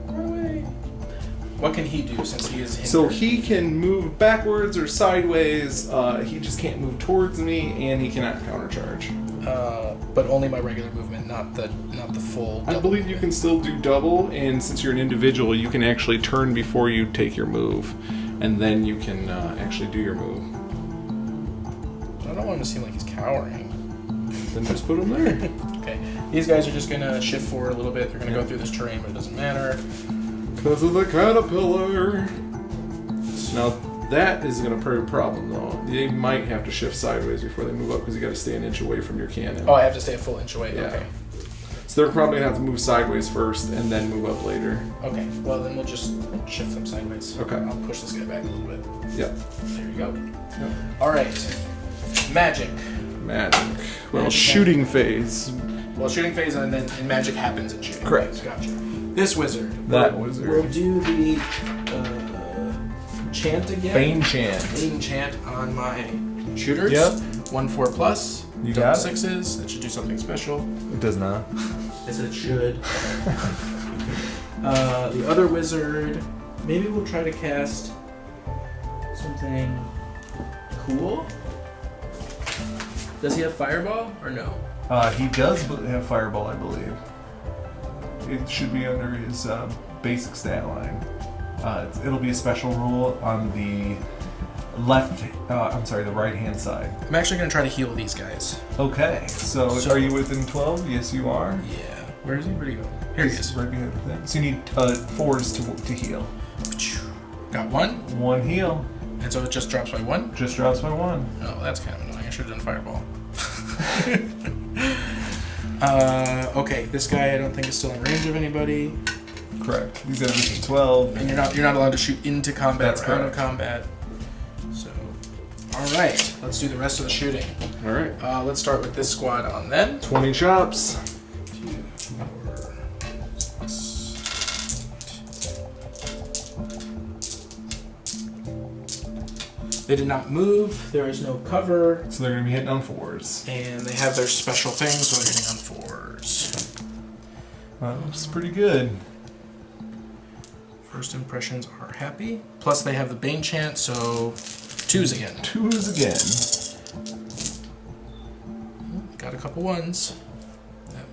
Speaker 1: Run away. What can he do since he is hindered?
Speaker 3: So he can move backwards or sideways. He just can't move towards me, and he cannot countercharge.
Speaker 1: But only by regular movement, not the full.
Speaker 3: I believe you can still do double, and since you're an individual, you can actually turn before you take your move, and then you can actually do your move.
Speaker 1: I don't want him to seem like he's cowering.
Speaker 3: Then just put him there.
Speaker 1: Okay, these guys are just gonna shift forward a little bit. They're gonna go through this terrain, but it doesn't matter.
Speaker 3: Because of the caterpillar. Now that is going to prove a problem, though. They might have to shift sideways before they move up because you got to stay an inch away from your cannon.
Speaker 1: Oh, I have to stay a full inch away.
Speaker 3: Yeah.
Speaker 1: Okay.
Speaker 3: So they're probably going to have to move sideways first and then move up later.
Speaker 1: Okay. Well, then we'll just shift them sideways.
Speaker 3: Okay.
Speaker 1: I'll push this guy back a little bit.
Speaker 3: Yep.
Speaker 1: There you go.
Speaker 3: Yep.
Speaker 1: All right. Magic.
Speaker 3: Magic. Well,
Speaker 1: Magic.
Speaker 3: shooting phase.
Speaker 1: Well, shooting phase and then magic happens in shooting.
Speaker 3: Correct.
Speaker 1: Gotcha. This wizard.
Speaker 3: That
Speaker 1: will
Speaker 3: wizard.
Speaker 1: do the chant again.
Speaker 3: Bane chant.
Speaker 1: Bane chant on my shooters.
Speaker 3: Yep.
Speaker 1: 1/4+.
Speaker 3: You
Speaker 1: double
Speaker 3: got it.
Speaker 1: 6s. That should do something special.
Speaker 3: It does not.
Speaker 1: I said it should. The other wizard. Maybe we'll try to cast something cool. Does he have fireball or no?
Speaker 3: He does have fireball, I believe. It should be under his basic stat line. It'll be a special rule on the the right hand side.
Speaker 1: I'm actually going to try to heal these guys.
Speaker 3: Okay, so are you within 12? Yes, you are.
Speaker 1: Yeah. Where is he? Where'd he go? Here he is.
Speaker 3: Right behind the thing. So you need 4s to heal.
Speaker 1: Got 1.
Speaker 3: 1 heal.
Speaker 1: And so it just drops by 1?
Speaker 3: Just drops by 1.
Speaker 1: Oh, that's kind of annoying. I should have done fireball. Okay, this guy I don't think is still in range of anybody.
Speaker 3: Correct. He's got everything 12.
Speaker 1: And you're not allowed to shoot into combat
Speaker 3: That's
Speaker 1: or out of
Speaker 3: correct.
Speaker 1: combat. So, all right, let's do the rest of the shooting.
Speaker 3: All right.
Speaker 1: Let's start with this squad on then.
Speaker 3: 20 chops.
Speaker 1: 2, 4, 6. They did not move. There is no cover.
Speaker 3: So they're going to be hitting on 4s.
Speaker 1: And they have their special things, so they're hitting on 4s.
Speaker 3: That's pretty good.
Speaker 1: First impressions are happy. Plus they have the Bane chant, so 2s again.
Speaker 3: 2s again.
Speaker 1: Got a couple 1s.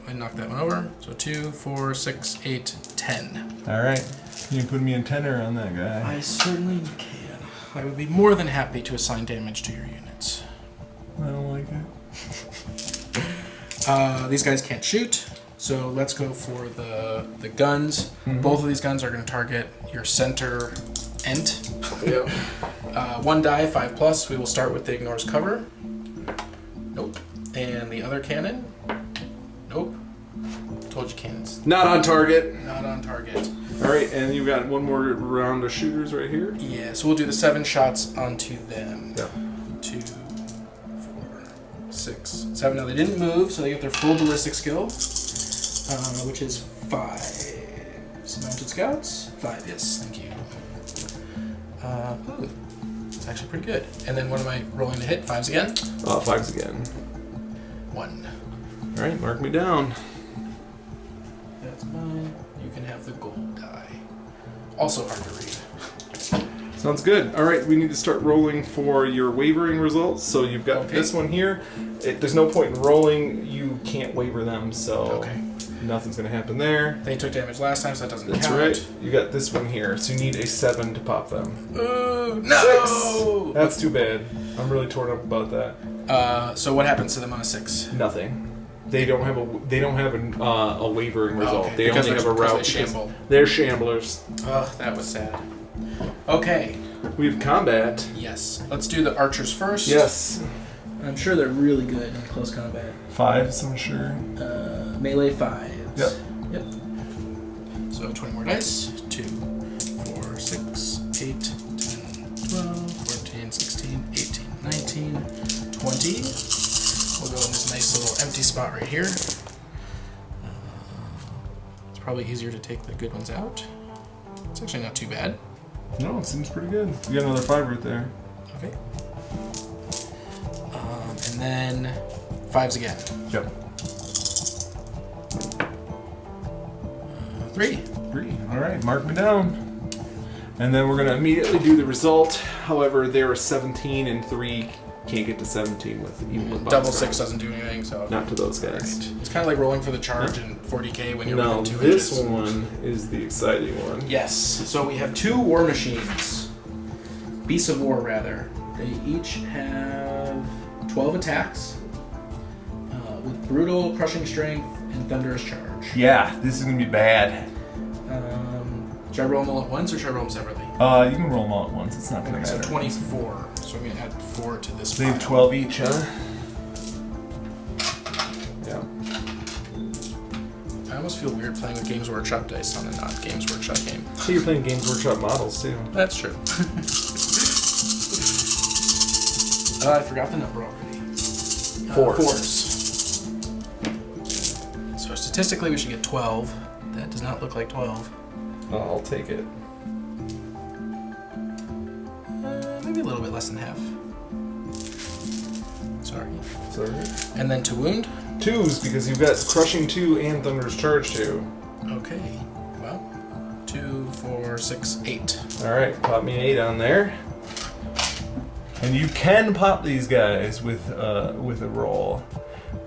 Speaker 1: I knocked that one over. So 2, 4, 6, 8, 10.
Speaker 3: All right. Can you put me in tenor on that guy?
Speaker 1: I certainly can. I would be more than happy to assign damage to your units.
Speaker 3: I don't like it.
Speaker 1: These guys can't shoot, so let's go for the guns.
Speaker 3: Mhm.
Speaker 1: Both of these guns are going to target your center ent.
Speaker 3: Yep.
Speaker 1: 1 die, 5+. We will start with the ignores cover. Nope. And the other cannon. Nope. Told you cannons.
Speaker 3: Not on target.
Speaker 1: Not on target.
Speaker 3: All right, and you've got one more round of shooters right here.
Speaker 1: Yeah, so we'll do the 7 shots onto them.
Speaker 3: Yep.
Speaker 1: 2, 4, 6, 7. Now they didn't move, so they get their full ballistic skill, which is 5. Mounted scouts? 5, yes, thank you. Ooh, it's actually pretty good. And then what am I rolling to hit? 5s again?
Speaker 3: 5s again.
Speaker 1: 1.
Speaker 3: All right, mark me down.
Speaker 1: That's mine. You can have the gold die. Also hard to read.
Speaker 3: Sounds good. All right, we need to start rolling for your wavering results. So you've got
Speaker 1: Okay.
Speaker 3: this one here. There's no point in rolling. You can't waver them, so
Speaker 1: Okay.
Speaker 3: nothing's going to happen there.
Speaker 1: They took damage last time, so that doesn't
Speaker 3: That's
Speaker 1: count.
Speaker 3: right. You got this one here, so you need a 7 to pop them.
Speaker 1: Ooh, no!
Speaker 3: 6! That's too bad. I'm really torn up about that.
Speaker 1: So what happens to them on a 6?
Speaker 3: Nothing. They don't have a wavering result.
Speaker 1: okay,
Speaker 3: They
Speaker 1: because
Speaker 3: only have a
Speaker 1: because
Speaker 3: route.
Speaker 1: they shamble.
Speaker 3: They're shamblers.
Speaker 1: Oh, that was sad. Okay,
Speaker 3: We have combat.
Speaker 1: yes. Let's do the archers first.
Speaker 3: Yes.
Speaker 1: I'm sure they're really good in close combat.
Speaker 3: 5s, I'm sure.
Speaker 1: Melee 5s.
Speaker 3: Yep.
Speaker 1: Yep. So 20 more dice. 2, 4, 6, 8, 10, 12, 14, 16, 18, 19, 20. We'll go in this nice little empty spot right here. It's probably easier to take the good ones out. It's actually not too bad.
Speaker 3: No, it seems pretty good. You got another 5 right there.
Speaker 1: Okay. And then 5s again.
Speaker 3: Yep.
Speaker 1: 3.
Speaker 3: 3. All right, mark me down. And then we're going to immediately do the result. However, there are 17 and 3 can't get to 17 with even with
Speaker 1: Double
Speaker 3: box
Speaker 1: 6
Speaker 3: rolls.
Speaker 1: doesn't do anything, so.
Speaker 3: Not to those guys.
Speaker 1: Right. It's kind of like rolling for the charge in 40k when you're
Speaker 3: No,
Speaker 1: within 2
Speaker 3: this
Speaker 1: inches.
Speaker 3: one is the exciting one.
Speaker 1: Yes. So we have 2 war machines. Beasts of War, rather. They each have 12 attacks with brutal, crushing strength, and thunderous charge.
Speaker 3: Yeah, this is going to be bad.
Speaker 1: Should I roll them all at once or should I roll them separately?
Speaker 3: You can roll them all at once. It's not going to
Speaker 1: Okay,
Speaker 3: matter.
Speaker 1: so 24. So I'm going to add 4 to this
Speaker 3: They have
Speaker 1: pile.
Speaker 3: 12 each, huh? Yeah.
Speaker 1: I almost feel weird playing with Games Workshop dice on a not Games Workshop game.
Speaker 3: So you're playing Games Workshop models, too.
Speaker 1: That's true. I forgot the number already. 4s. So statistically, we should get 12. That does not look like 12.
Speaker 3: Oh, I'll take it.
Speaker 1: little bit less than half. Sorry.
Speaker 3: Sorry.
Speaker 1: And then to wound.
Speaker 3: 2s because you've got Crushing 2 and Thunderous Charge 2.
Speaker 1: Okay. Well, 2, 4, 6, 8.
Speaker 3: All right, pop me an 8 on there. And you can pop these guys with a roll.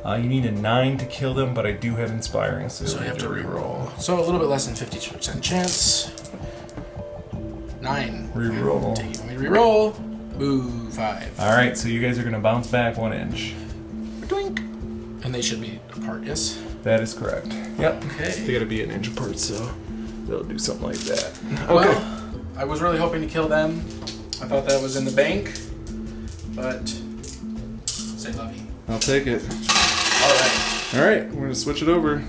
Speaker 3: You need a 9 to kill them, but I do have Inspiring,
Speaker 1: So I have to re-roll. So a little bit less than 50% chance. 9.
Speaker 3: Re-roll.
Speaker 1: Take me re-roll. Boo, 5.
Speaker 3: All right, so you guys are going to bounce back 1 inch.
Speaker 1: Doink. And they should be apart, yes?
Speaker 3: That is correct. Yep.
Speaker 1: Okay.
Speaker 3: They got to be an inch apart, so they'll do something like that.
Speaker 1: Okay. Well, I was really hoping to kill them. I thought that was in the bank, but say lovey.
Speaker 3: I'll take it.
Speaker 1: All right.
Speaker 3: All right, we're going to switch it over.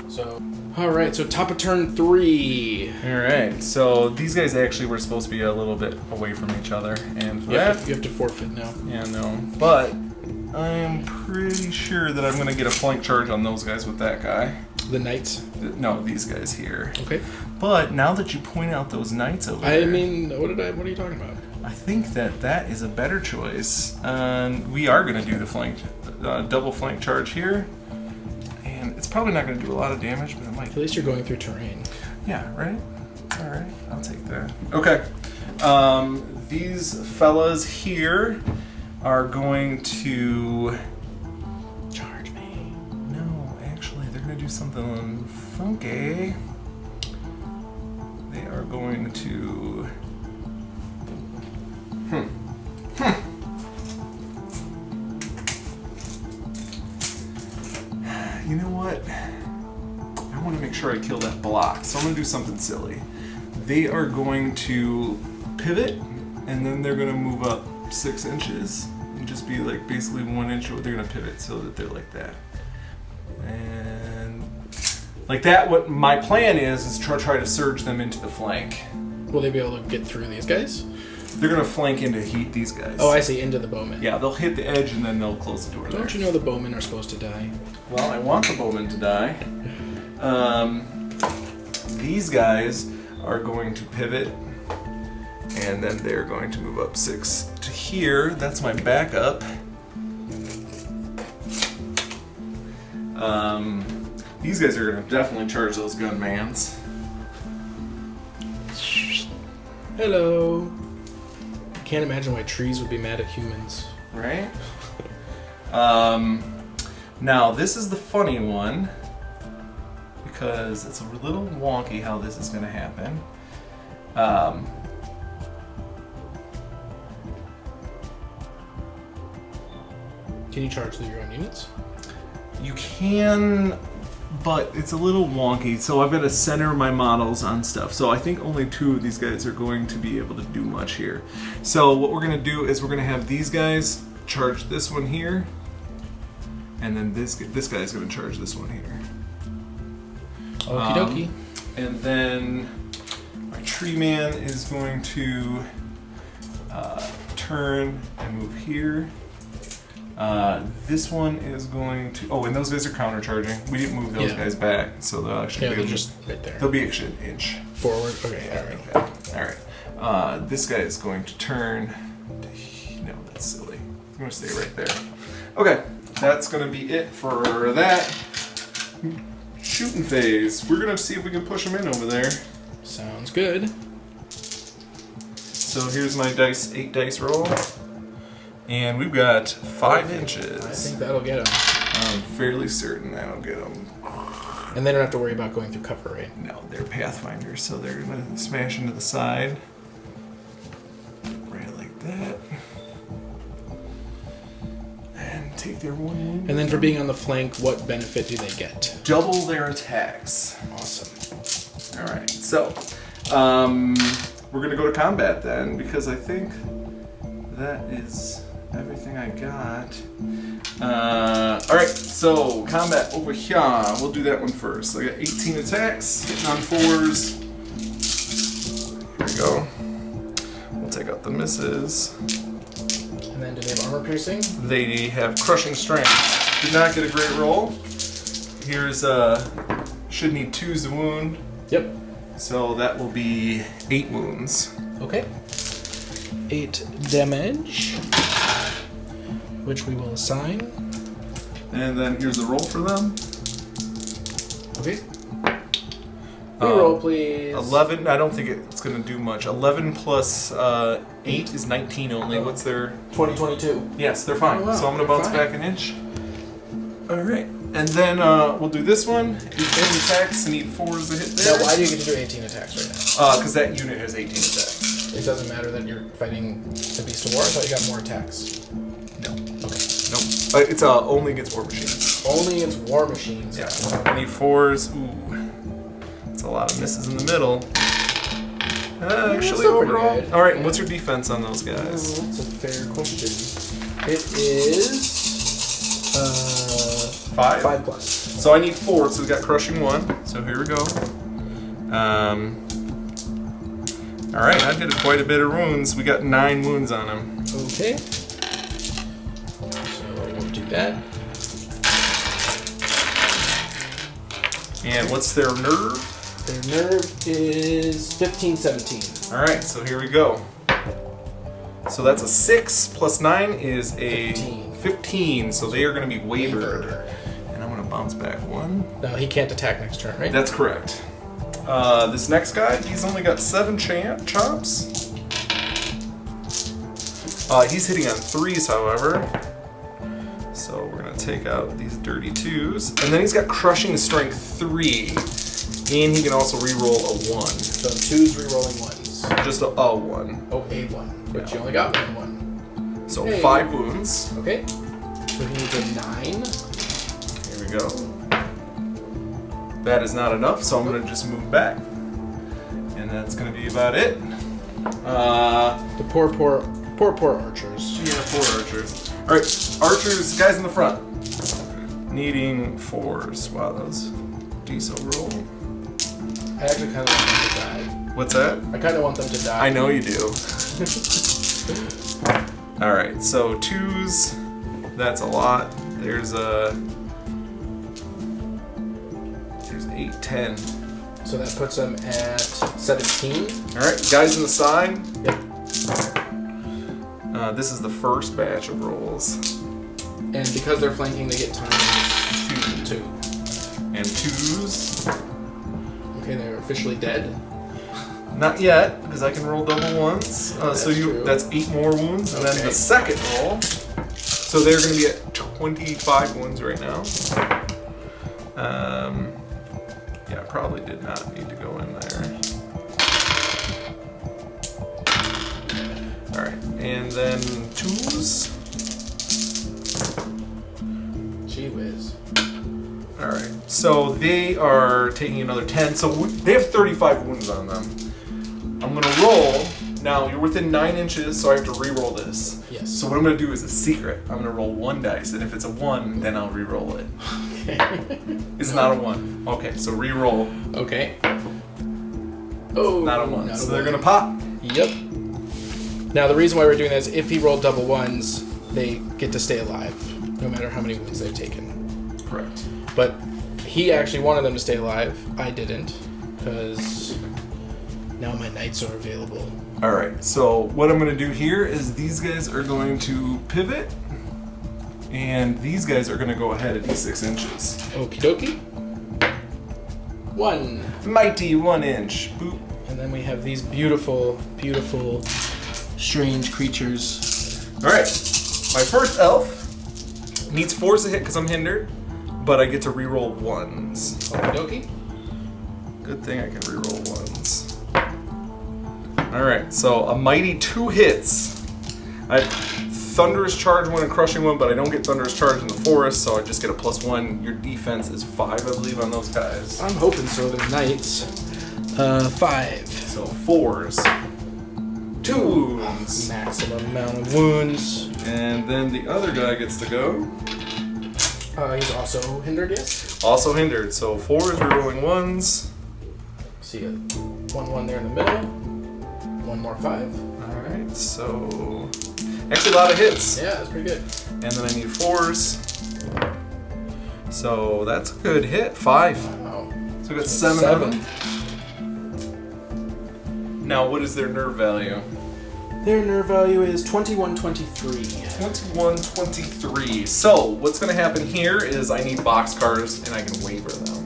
Speaker 1: So, all right. So top of turn 3.
Speaker 3: All right, so these guys actually were supposed to be a little bit away from each other, and for
Speaker 1: You
Speaker 3: that,
Speaker 1: have to forfeit now.
Speaker 3: yeah, no, but I'm pretty sure that I'm going to get a flank charge on those guys with that guy.
Speaker 1: The knights.
Speaker 3: No, these guys here.
Speaker 1: Okay.
Speaker 3: But now that you point out those knights over there,
Speaker 1: I mean, what are you talking about?
Speaker 3: I think that is a better choice. We are going to do the flank, double flank charge here, and it's probably not going to do a lot of damage, but it might.
Speaker 1: At least you're going through terrain.
Speaker 3: Yeah, right? All right, I'll take that. Okay. These fellas here are going to
Speaker 1: Charge me.
Speaker 3: No, actually, they're going to do something funky. They are going to You know what? I want to make sure I kill that block, so I'm going to do something silly. They are going to pivot, and then they're going to move up 6 inches and just be like basically 1 inch. They're going to pivot so that they're like that. And like that, what my plan is try to surge them into the flank.
Speaker 1: Will they be able to get through these guys?
Speaker 3: They're going to flank into heat these guys.
Speaker 1: Oh, I see. Into the bowmen.
Speaker 3: Yeah, they'll hit the edge and then they'll close the door there.
Speaker 1: Don't you know the bowmen are supposed to die?
Speaker 3: Well, I want the bowman to die. These guys are going to pivot, and then they're going to move up 6 to here. That's my backup. These guys are going to definitely charge those gunmans.
Speaker 1: Hello. I can't imagine why trees would be mad at humans.
Speaker 3: Right? Now, this is the funny one, because it's a little wonky how this is going to happen.
Speaker 1: Can you charge through your own units?
Speaker 3: You can, but it's a little wonky. So I've got to center my models on stuff. So I think only 2 of these guys are going to be able to do much here. So what we're going to do is we're going to have these guys charge this one here, and then this guy is going to charge this one here.
Speaker 1: Okie dokie.
Speaker 3: And then my tree man is going to turn and move here. This one is going to. Oh, and those guys are counter charging. We didn't move those guys back, so they'll actually.
Speaker 1: Yeah, they're just right there.
Speaker 3: They'll be actually an inch
Speaker 1: Forward. Okay. All right.
Speaker 3: All right. This guy is going to turn. No, that's silly. I'm going to stay right there. Okay, that's going to be it for that shooting phase. We're going to see if we can push them in over there.
Speaker 1: Sounds good.
Speaker 3: So here's my 8 dice roll. And we've got 5 inches.
Speaker 1: I think that'll get them.
Speaker 3: I'm fairly certain that'll get them.
Speaker 1: And they don't have to worry about going through cover, right?
Speaker 3: No, they're Pathfinders, so they're going to smash into the side. Right like that. And take their 1 wound.
Speaker 1: And then for being on the flank, what benefit do they get?
Speaker 3: Double their attacks.
Speaker 1: Awesome.
Speaker 3: Alright, so we're going to go to combat then, because I think that is everything I got. Alright, so combat over here. We'll do that one first. So I got 18 attacks, hitting on 4s. Here we go. We'll take out the misses.
Speaker 1: And then do they have armor piercing?
Speaker 3: They have crushing strength. Did not get a great roll. Here's should need 2s to wound.
Speaker 1: Yep.
Speaker 3: So that will be 8 wounds.
Speaker 1: Okay. 8 damage, which we will assign.
Speaker 2: And then here's the roll for them.
Speaker 1: Okay. Reroll, please.
Speaker 3: 11. I don't think it's going to do much. 11 plus 8 is 19 only. What's their...
Speaker 1: 2022.
Speaker 3: Yes, they're fine.
Speaker 1: Oh, wow,
Speaker 3: So I'm going to
Speaker 1: they're
Speaker 3: bounce
Speaker 1: fine.
Speaker 3: back an inch. Alright. And then we'll do this one. 18 attacks. I need 4s to hit there.
Speaker 1: Now, why do you get to do 18 attacks right now?
Speaker 3: Because that unit has 18 attacks.
Speaker 1: It doesn't matter that you're fighting the Beast of War. I thought you got more attacks.
Speaker 3: No.
Speaker 1: Okay.
Speaker 3: Nope. It's only against war machines.
Speaker 1: Only against war machines.
Speaker 3: Yeah. I need 4s. Ooh. That's a lot of misses in the middle. Actually,
Speaker 1: still pretty
Speaker 3: overall.
Speaker 1: good.
Speaker 3: Alright, what's your defense on those guys?
Speaker 1: That's a fair question. It is
Speaker 3: 5?
Speaker 1: 5 plus.
Speaker 3: So I need 4, so we got crushing 1. So here we go. Alright, I did quite a bit of wounds. We got 9 wounds on him.
Speaker 1: Okay. So we'll do that.
Speaker 3: And what's their nerve?
Speaker 1: Their nerve is 15, 17.
Speaker 3: Alright, so here we go. So that's a 6 plus 9 is a 15. So they are going to be wavered. And I'm going to bounce back 1.
Speaker 1: No, he can't attack next turn, right?
Speaker 3: That's correct. This next guy, he's only got 7 chops. He's hitting on 3s, however. So we're going to take out these dirty 2s. And then he's got crushing strength 3. And he can also reroll a 1.
Speaker 1: So 2s rerolling 1s.
Speaker 3: Just a 1.
Speaker 1: Oh, a 1. But you only got 1.
Speaker 3: So
Speaker 1: Hey.
Speaker 3: 5 wounds.
Speaker 1: Okay. So he needs a 9.
Speaker 3: Here we go. That is not enough, so I'm going to just move back. And that's going to be about it.
Speaker 1: The poor archers.
Speaker 3: Yeah, 4 archers. Alright, archers, guys in the front. Needing 4s. Wow, that was decent roll.
Speaker 1: I actually kind of want them to die.
Speaker 3: What's that?
Speaker 1: I kind of want them to die.
Speaker 3: I know you do. Alright, so 2s. That's a lot. There's 8, 10.
Speaker 1: So that puts them at 17.
Speaker 3: Alright, guys in the side.
Speaker 1: Yep.
Speaker 3: This is the first batch of rolls.
Speaker 1: And because they're flanking, they get times 2.
Speaker 3: And 2s.
Speaker 1: Okay, they're officially dead.
Speaker 3: Not yet, because I can roll double 1s. So
Speaker 1: true.
Speaker 3: that's 8 more wounds. And then
Speaker 1: Okay.
Speaker 3: the second roll. So they're going to be at 25 wounds right now. Yeah, probably did not need to go in there. Alright, and then 2s.
Speaker 1: Gee whiz.
Speaker 3: Alright, so they are taking another 10. So they have 35 wounds on them. I'm going to roll. Now, you're within 9 inches, so I have to re-roll this.
Speaker 1: Yes.
Speaker 3: So what I'm going to do is a secret. I'm going to roll 1 dice, and if it's a 1, then I'll re-roll it.
Speaker 1: Okay.
Speaker 3: It's not a 1. Okay, so re-roll.
Speaker 1: Okay. Oh,
Speaker 3: Not a 1.
Speaker 1: not a
Speaker 3: So they're
Speaker 1: one.
Speaker 3: going to pop.
Speaker 1: Yep. Now the reason why we're doing this, if he rolled double 1s, they get to stay alive, no matter how many wounds they've taken.
Speaker 3: Correct.
Speaker 1: But he actually wanted them to stay alive. I didn't, because now my knights are available.
Speaker 3: Alright, so what I'm going to do here is these guys are going to pivot, and these guys are going to go ahead at 6 inches.
Speaker 1: Okie dokie. 1.
Speaker 3: Mighty 1 inch. Boop.
Speaker 1: And then we have these beautiful, beautiful, strange creatures.
Speaker 3: Alright, my first elf needs 4s to hit because I'm hindered, but I get to reroll 1s.
Speaker 1: Okie dokie.
Speaker 3: Good thing I can reroll 1s. Alright, so a mighty 2 hits. I Thunderous Charge 1 and Crushing 1, but I don't get Thunderous Charge in the forest, so I just get a +1. Your defense is 5, I believe, on those guys.
Speaker 1: I'm hoping so. They're knights. 5.
Speaker 3: So 4s. 2 wounds.
Speaker 1: Maximum amount of wounds.
Speaker 3: And then the other guy gets to go.
Speaker 1: He's also hindered, yes?
Speaker 3: Also hindered, so 4s rerolling 1s.
Speaker 1: See a 1-1 there in the middle. 1 more 5.
Speaker 3: Alright, so... Actually, a lot of hits.
Speaker 1: Yeah, that's pretty good.
Speaker 3: And then I need 4s. So that's a good hit. 5.
Speaker 1: Wow.
Speaker 3: So we got 7 of them. Now, what is their nerve value?
Speaker 1: Their nerve value is 2123.
Speaker 3: 2123. So, what's going to happen here is I need boxcars and I can waver them.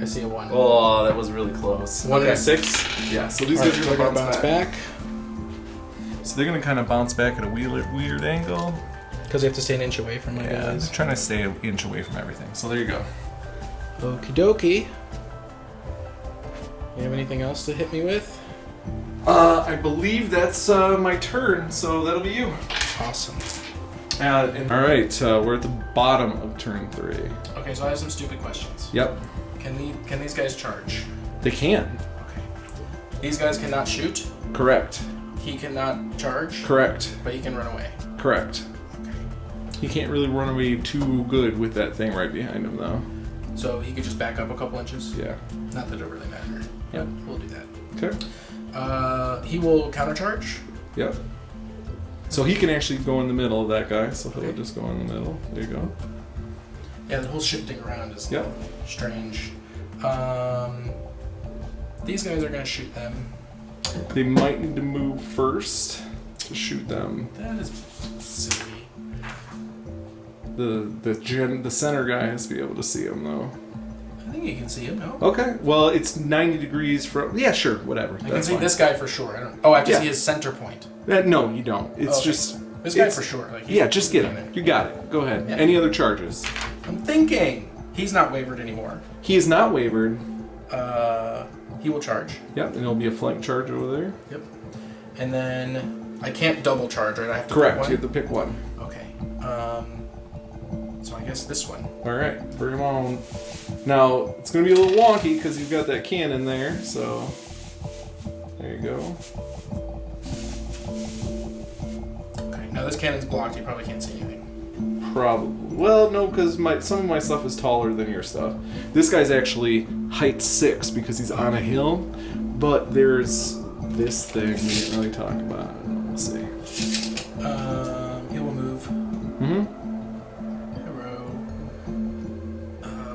Speaker 1: I see a 1.
Speaker 3: Oh, that was really close.
Speaker 1: 1 and a 6.
Speaker 3: Yeah, so these
Speaker 1: Alright,
Speaker 3: guys are
Speaker 1: they're
Speaker 3: going to
Speaker 1: gonna
Speaker 3: bounce back.
Speaker 1: So
Speaker 3: they're going to kind of bounce back at a weird angle.
Speaker 1: Because they have to stay an inch away from my
Speaker 3: Yeah,
Speaker 1: guys.
Speaker 3: I'm trying to stay an inch away from everything. So there you go.
Speaker 1: Okie dokie. You have anything else to hit me with?
Speaker 3: I believe that's my turn, so that'll be you.
Speaker 1: Awesome.
Speaker 3: Alright, we're at the bottom of turn 3.
Speaker 1: Okay, so I have some stupid questions.
Speaker 3: Yep.
Speaker 1: Can these guys charge?
Speaker 3: They can.
Speaker 1: Okay. These guys cannot shoot.
Speaker 3: Correct.
Speaker 1: He cannot charge.
Speaker 3: Correct.
Speaker 1: But he can run away.
Speaker 3: Correct.
Speaker 1: Okay.
Speaker 3: He can't really run away too good with that thing right behind him, though.
Speaker 1: So he could just back up a couple inches?
Speaker 3: Yeah.
Speaker 1: Not that it really matters.
Speaker 3: Yep.
Speaker 1: We'll do that.
Speaker 3: Okay.
Speaker 1: He will countercharge.
Speaker 3: Yep. So he can actually go in the middle of that guy, so he'll
Speaker 1: Okay.
Speaker 3: just go in the middle. There you go.
Speaker 1: Yeah, the whole shifting around is
Speaker 3: Yep.
Speaker 1: strange. These guys are going to shoot them.
Speaker 3: They might need to move first to shoot them.
Speaker 1: That is silly.
Speaker 3: The center guy has to be able to see him, though.
Speaker 1: I think you can see him, no?
Speaker 3: Okay. Well, it's 90 degrees from... Yeah, sure. Whatever.
Speaker 1: I can see this guy for sure. I have to see his center point.
Speaker 3: No, you don't. It's
Speaker 1: Okay.
Speaker 3: just...
Speaker 1: This guy for sure. Like,
Speaker 3: Yeah, just get him. You got it. Go ahead.
Speaker 1: Yeah.
Speaker 3: Any other charges?
Speaker 1: I'm thinking. He's not wavered anymore.
Speaker 3: He is not wavered.
Speaker 1: He will charge.
Speaker 3: Yep, and it'll be a flank charge over there.
Speaker 1: Yep. And then I can't double charge, right? I have to
Speaker 3: Correct.
Speaker 1: pick
Speaker 3: You
Speaker 1: one.
Speaker 3: have to pick one.
Speaker 1: Okay. So I guess this one.
Speaker 3: All right, bring him on. Now it's gonna be a little wonky because you've got that cannon there. So there you go.
Speaker 1: Okay. Now this cannon's blocked. You probably can't see anything.
Speaker 3: Probably. Well, no, because some of my stuff is taller than your stuff. This guy's actually height 6 because he's on a hill. But there's this thing we didn't really talk about. Let's see.
Speaker 1: He will move.
Speaker 3: Mm-hmm.
Speaker 1: Hero.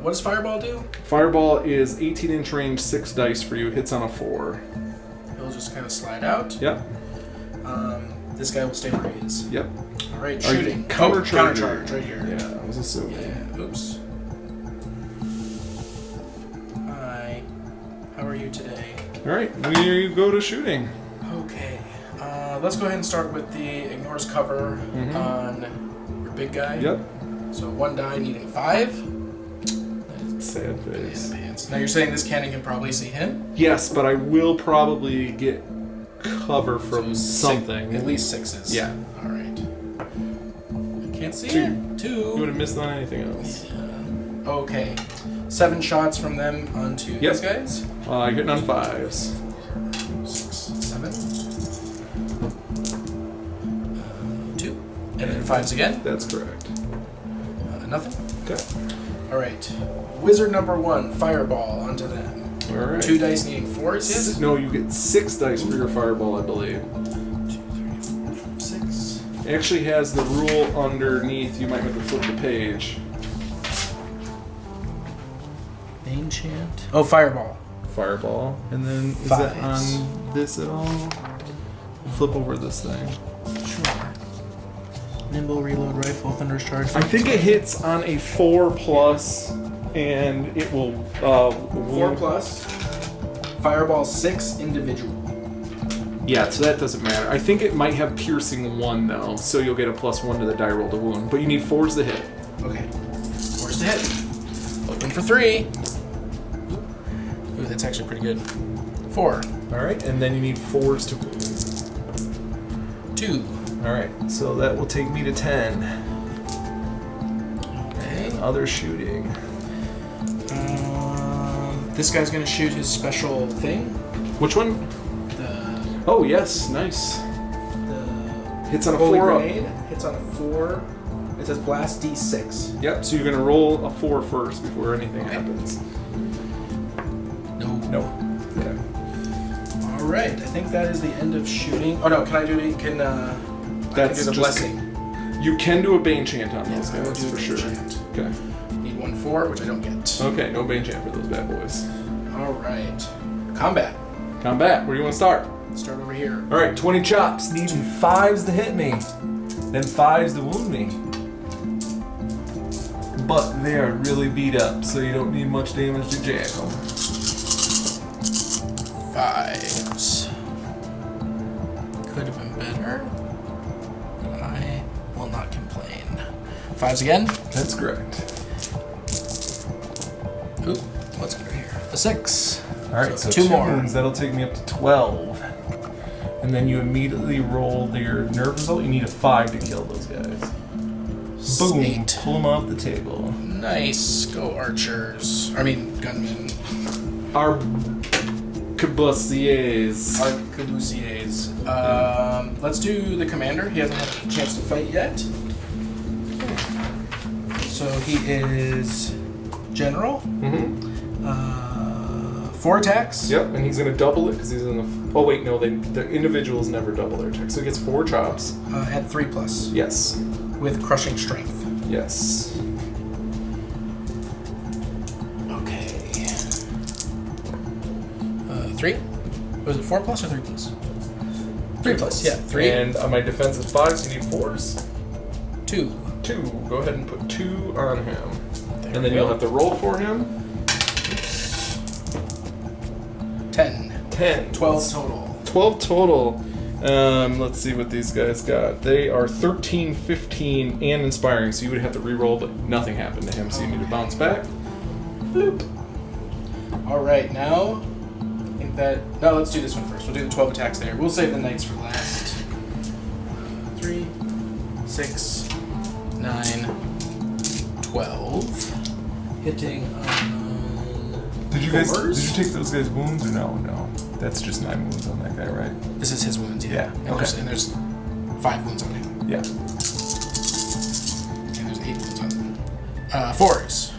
Speaker 1: What does Fireball do?
Speaker 3: Fireball is 18-inch range, 6 dice for you. Hits on a 4.
Speaker 1: He'll just kind of slide out.
Speaker 3: Yep.
Speaker 1: This guy will stay where he is.
Speaker 3: Yep.
Speaker 1: All right, shooting.
Speaker 3: Countercharge
Speaker 1: Countercharge right here.
Speaker 3: Yeah, I was assuming.
Speaker 1: Yeah. Oops. Hi. How are you today?
Speaker 3: All right, we go to shooting.
Speaker 1: Okay. Let's go ahead and start with the ignores cover on your big guy.
Speaker 3: Yep.
Speaker 1: So 1 die needing 5.
Speaker 3: Sad face.
Speaker 1: Pants. Now you're saying this cannon can probably see him?
Speaker 3: Yes, but I will probably get cover from something.
Speaker 1: At least 6s.
Speaker 3: Yeah.
Speaker 1: All right. I can't see
Speaker 3: 2.
Speaker 1: it. 2.
Speaker 3: You would have missed on anything else.
Speaker 1: Okay. 7 shots from them onto these guys.
Speaker 3: You're hitting on 5s.
Speaker 1: 6, 7. 2. And then 5s again.
Speaker 3: That's correct.
Speaker 1: Nothing.
Speaker 3: Okay.
Speaker 1: All right. Wizard number 1, Fireball onto them.
Speaker 3: All right.
Speaker 1: 2 dice needing 4s, yes?
Speaker 3: No, you get 6 dice for your fireball, I believe.
Speaker 1: 2, 3, 4, 5, 6.
Speaker 3: It actually has the rule underneath. You might have to flip the page.
Speaker 1: Enchant. Oh, Fireball.
Speaker 3: Fireball. And then is
Speaker 1: Fives.
Speaker 3: that on this at all? Flip over this thing.
Speaker 1: Sure. Nimble reload rifle, thunder's charge.
Speaker 3: I think it hits on a 4+, and it will
Speaker 1: 4+. Fireball 6 individual.
Speaker 3: Yeah, so that doesn't matter. I think it might have piercing 1 though, so you'll get a +1 to the die roll to wound. But you need 4s to hit.
Speaker 1: Okay. 4s to hit. Looking for 3. Ooh, that's actually pretty good. 4.
Speaker 3: All right, and then you need 4s to wound.
Speaker 1: 2.
Speaker 3: All right, so that will take me to 10.
Speaker 1: Okay.
Speaker 3: Other shooting.
Speaker 1: This guy's gonna shoot his special thing.
Speaker 3: Which one?
Speaker 1: The
Speaker 3: Oh yes, nice. Hits on a
Speaker 1: holy
Speaker 3: 4 up.
Speaker 1: grenade hits on a 4. It says blast D6.
Speaker 3: Yep. So you're gonna roll a 4 first before anything happens.
Speaker 1: No.
Speaker 3: Okay.
Speaker 1: All right. I think that is the end of shooting. Oh no! Can I do it? Can I
Speaker 3: That's
Speaker 1: do the
Speaker 3: just-
Speaker 1: blessing?
Speaker 3: You can do a Bane chant on those
Speaker 1: I will
Speaker 3: guys
Speaker 1: do
Speaker 3: for
Speaker 1: the
Speaker 3: sure.
Speaker 1: enchant.
Speaker 3: Okay.
Speaker 1: Need 1 4, which I don't get.
Speaker 3: Okay. No Bane chant for those bad boys.
Speaker 1: All right. Combat.
Speaker 3: Combat. Where do you want to start?
Speaker 1: Start over here.
Speaker 3: All right, 20 chops. Needing 5s to hit me, then 5s to wound me. But they are really beat up, so you don't need much damage to jack them.
Speaker 1: 5s. Could have been better. But I will not complain. 5s again.
Speaker 3: That's correct.
Speaker 1: Oop, what's under here? A 6.
Speaker 3: All right, so
Speaker 1: 2 more.
Speaker 3: wounds. That'll take me up to 12. And then you immediately roll your nerve result. You need a 5 to kill those guys. Boom.
Speaker 1: 8.
Speaker 3: Pull them off the table.
Speaker 1: Nice. Go archers. I mean, gunmen.
Speaker 3: Arquebusiers.
Speaker 1: Arquebusiers. Let's do the commander. He hasn't had a chance to fight yet. So he is general.
Speaker 3: Mm-hmm.
Speaker 1: 4 attacks.
Speaker 3: Yep, and he's going to double it because he's in the... Oh, wait, no, the individuals never double their attack. So he gets 4 chops.
Speaker 1: At 3+.
Speaker 3: Yes.
Speaker 1: With crushing strength.
Speaker 3: Yes.
Speaker 1: Okay. 3? Was it 4+ or 3+? 3+, yeah. 3.
Speaker 3: And my defense is 5, so you need 4s.
Speaker 1: 2.
Speaker 3: 2. Go ahead and put 2 on him.
Speaker 1: There
Speaker 3: And
Speaker 1: we
Speaker 3: then
Speaker 1: go.
Speaker 3: you'll have to roll for him.
Speaker 1: 10.
Speaker 3: 10.
Speaker 1: 12 total.
Speaker 3: 12 total. Let's see what these guys got. They are 13, 15, and inspiring, so you would have to re-roll, but nothing happened to him, so you need to bounce back.
Speaker 1: Bloop. Alright, now... I think that... No, let's do this one first. We'll do the 12 attacks there. We'll save the knights for last. 3, 6, 9, 12. Hitting on...
Speaker 3: Did you
Speaker 1: fours?
Speaker 3: take those guys' wounds or no? No. That's just 9 wounds on that guy, right?
Speaker 1: This is his wounds, yeah.
Speaker 3: Yeah,
Speaker 1: And,
Speaker 3: okay.
Speaker 1: there's 5 wounds on him.
Speaker 3: Yeah.
Speaker 1: And there's 8 wounds on him. 4s.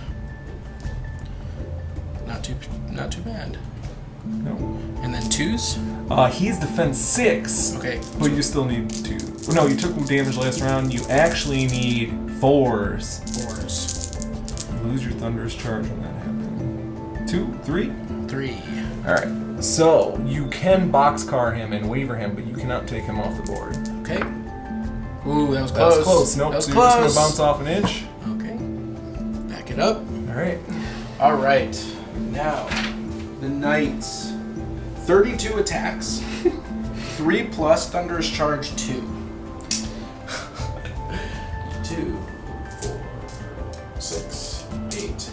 Speaker 1: Not too bad.
Speaker 3: No.
Speaker 1: And then 2s?
Speaker 3: He's defense 6.
Speaker 1: Okay.
Speaker 3: But you still need 2. Well, no, you took damage last round. You actually need 4s.
Speaker 1: 4s.
Speaker 3: Lose your thunderous charge when that happens. 2, 3.
Speaker 1: 3.
Speaker 3: Alright. So, you can boxcar him and waver him, but you cannot take him off the board.
Speaker 1: Okay. Ooh, that was
Speaker 3: That
Speaker 1: close.
Speaker 3: was close. Nope.
Speaker 1: That was
Speaker 3: So
Speaker 1: close.
Speaker 3: you're just going to bounce off an inch.
Speaker 1: Okay. Back it up.
Speaker 3: Alright.
Speaker 1: Alright. Now, the knights. 32 attacks. 3+ thunderous charge 2. 2, 4, 6, 8.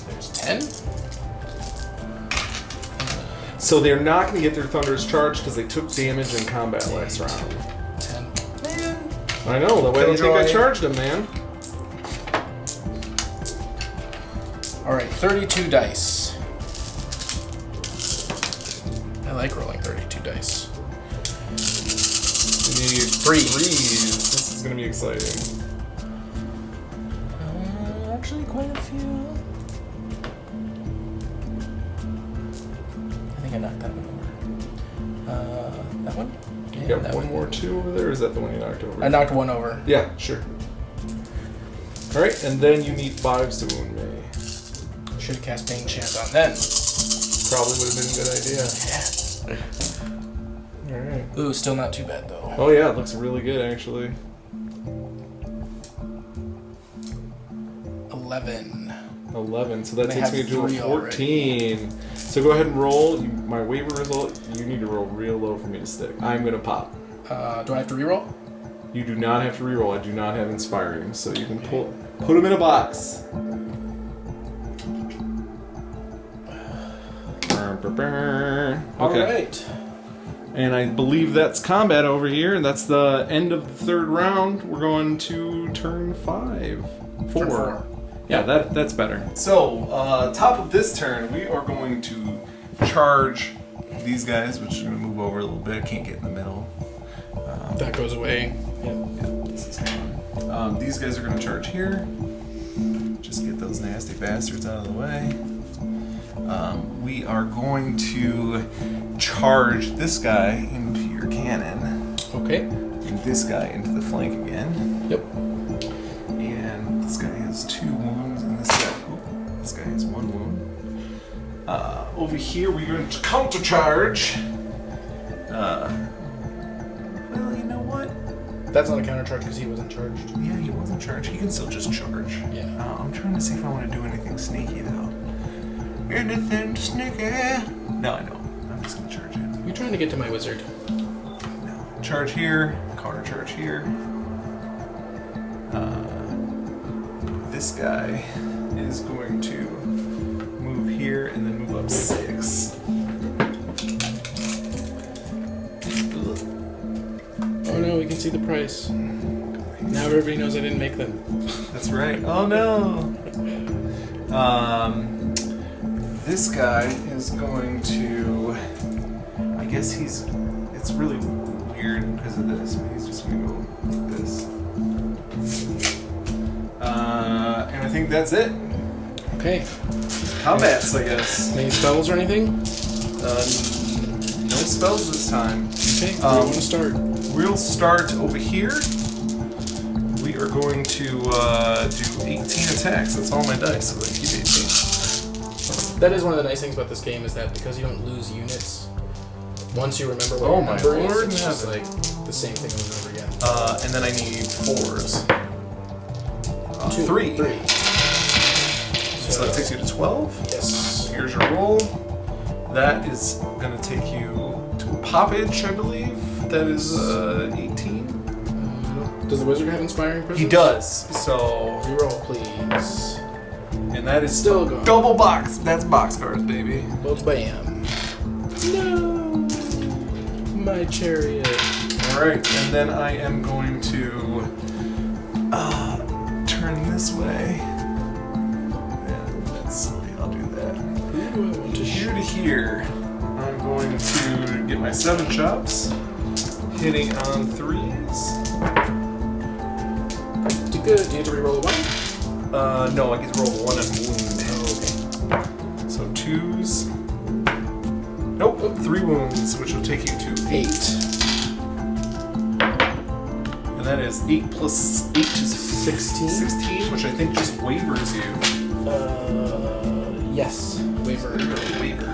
Speaker 1: There's 10.
Speaker 3: So they're not going to get their thunderous charge because they took damage in combat last round.
Speaker 1: 10. Man.
Speaker 3: I know. The way you think I
Speaker 1: Killjoy.
Speaker 3: charged him, man.
Speaker 1: Alright, 32 dice. I like rolling 32 dice.
Speaker 3: You need
Speaker 1: 3.
Speaker 3: 3s. This is going to be exciting.
Speaker 1: Actually, quite a few. I think I knocked that one over. That one? Yeah,
Speaker 3: You got
Speaker 1: that
Speaker 3: one more 2 over there, or is that the one you knocked over?
Speaker 1: I knocked one over.
Speaker 3: Yeah, sure. Alright, and then you need 5s to wound me.
Speaker 1: Should have cast Bane Chant on then.
Speaker 3: Probably would have been a good idea. Alright.
Speaker 1: Ooh, still not too bad though.
Speaker 3: Oh yeah, it looks really good actually.
Speaker 1: 11.
Speaker 3: 11, so that
Speaker 1: And I
Speaker 3: takes me
Speaker 1: have
Speaker 3: to a
Speaker 1: 3
Speaker 3: 14. So go ahead and roll. My waiver result, you need to roll real low for me to stick. I'm going to pop.
Speaker 1: Do I have to reroll?
Speaker 3: You do not have to reroll. I do not have inspiring, so you can put them in a box. Okay.
Speaker 1: Alright.
Speaker 3: And I believe that's combat over here, and that's the end of the 3rd round. We're going to turn 5. 4.
Speaker 1: Turn 4.
Speaker 3: Yeah, that's better. So, top of this turn, we are going to charge these guys, which are going to move over a little bit. I can't get in the middle.
Speaker 1: That goes away.
Speaker 3: This is fine. These guys are going to charge here. Just get those nasty bastards out of the way. We are going to charge this guy into your cannon.
Speaker 1: Okay.
Speaker 3: And this guy into the flank again.
Speaker 1: Yep.
Speaker 3: And this guy has 2 wounds, and this guy has 1 wound. Over here, we're going to countercharge. Well, you know what?
Speaker 1: That's not a counter charge because he wasn't charged.
Speaker 3: Yeah, he wasn't charged. He can still just charge.
Speaker 1: Yeah.
Speaker 3: I'm trying to see if I want to do anything sneaky though. Anything sneaky? No, I don't. I'm just gonna charge it.
Speaker 1: You're trying to get to my wizard.
Speaker 3: No. Charge here. Counter charge here. This guy is going to move here and then move up 6.
Speaker 1: Oh no, we can see the price. Now everybody knows I didn't make them.
Speaker 3: That's right. Oh no. This guy is going to. I guess it's really weird because of this. But he's just gonna go like this. And I think that's it.
Speaker 1: Okay.
Speaker 3: Combats, I guess.
Speaker 1: Any spells or anything?
Speaker 3: No spells this time.
Speaker 1: Okay. Where do you want to start?
Speaker 3: We'll start over here. We are going to do 18 attacks. That's all my dice, so I keep 18.
Speaker 1: That is one of the nice things about this game is that because you don't lose units, once you remember what
Speaker 3: Oh
Speaker 1: your
Speaker 3: my
Speaker 1: number
Speaker 3: lord,
Speaker 1: is, it's just
Speaker 3: yeah.
Speaker 1: like the same thing over and over again.
Speaker 3: And then I need 4s.
Speaker 1: 2,
Speaker 3: 3.
Speaker 1: 3.
Speaker 3: So that takes you to 12.
Speaker 1: Yes.
Speaker 3: Here's your roll. That is going to take you to a poppage, I believe. That is 18.
Speaker 1: Does the wizard have inspiring presence?
Speaker 3: He does. So,
Speaker 1: Reroll, please.
Speaker 3: and that is
Speaker 1: Still going.
Speaker 3: double box. That's boxcars, baby.
Speaker 1: Well, bam. No. My chariot.
Speaker 3: All right, and then I am going to turn this way. And that's silly. I'll do that.
Speaker 1: Who do I want to
Speaker 3: Here
Speaker 1: shoot?
Speaker 3: to here, I'm going to get my 7 chops, hitting on 3s.
Speaker 1: Good. Do you have to reroll a 1?
Speaker 3: No, I get to roll 1 and wound.
Speaker 1: Oh, okay.
Speaker 3: So 2s. Nope, 3 wounds, which will take you to 8. And that is 8 plus 8 is
Speaker 1: 16?
Speaker 3: 16, which I think just wavers you.
Speaker 1: Yes. Waver.
Speaker 3: Wavered.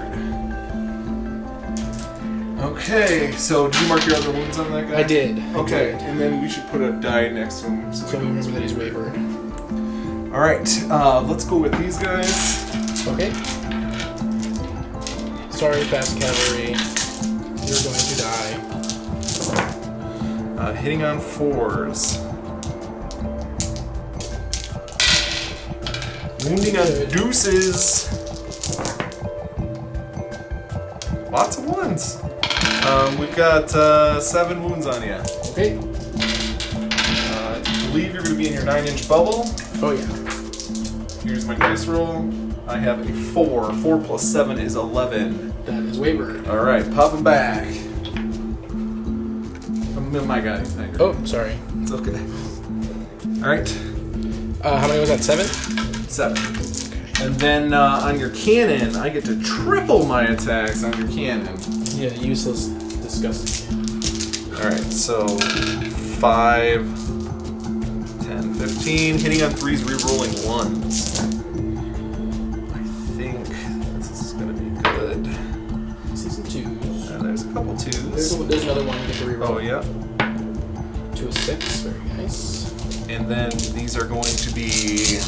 Speaker 3: Okay, so did you mark your other wounds on that guy?
Speaker 1: I did.
Speaker 3: Okay, and then we should put a die next to him.
Speaker 1: So we remember that he's wavered.
Speaker 3: Alright, let's go with these guys.
Speaker 1: Okay. Sorry, fast cavalry. You're going to die.
Speaker 3: Hitting on 4s. Wounding on
Speaker 1: Good.
Speaker 3: deuces. Lots of 1s. We've got 7 wounds on you.
Speaker 1: Okay.
Speaker 3: I believe you're going to be in your 9-inch bubble.
Speaker 1: Oh, yeah.
Speaker 3: Here's my dice roll. I have a 4. 4 plus 7 is 11.
Speaker 1: That is wavered.
Speaker 3: All right, pop him back. My guy.
Speaker 1: Oh, sorry.
Speaker 3: It's okay. All right,
Speaker 1: How many was that? 7?
Speaker 3: 7. And then on your cannon, I get to triple my attacks on your cannon.
Speaker 1: Yeah, useless, disgusting.
Speaker 3: All right, so 5, 10, 15. Hitting on 3s, re-rolling 1s. I think this is going to be good.
Speaker 1: I see some 2s.
Speaker 3: And there's a couple 2s.
Speaker 1: There's another one you get to reroll.
Speaker 3: Oh, yeah.
Speaker 1: To a 6. Very nice.
Speaker 3: And then these are going to be,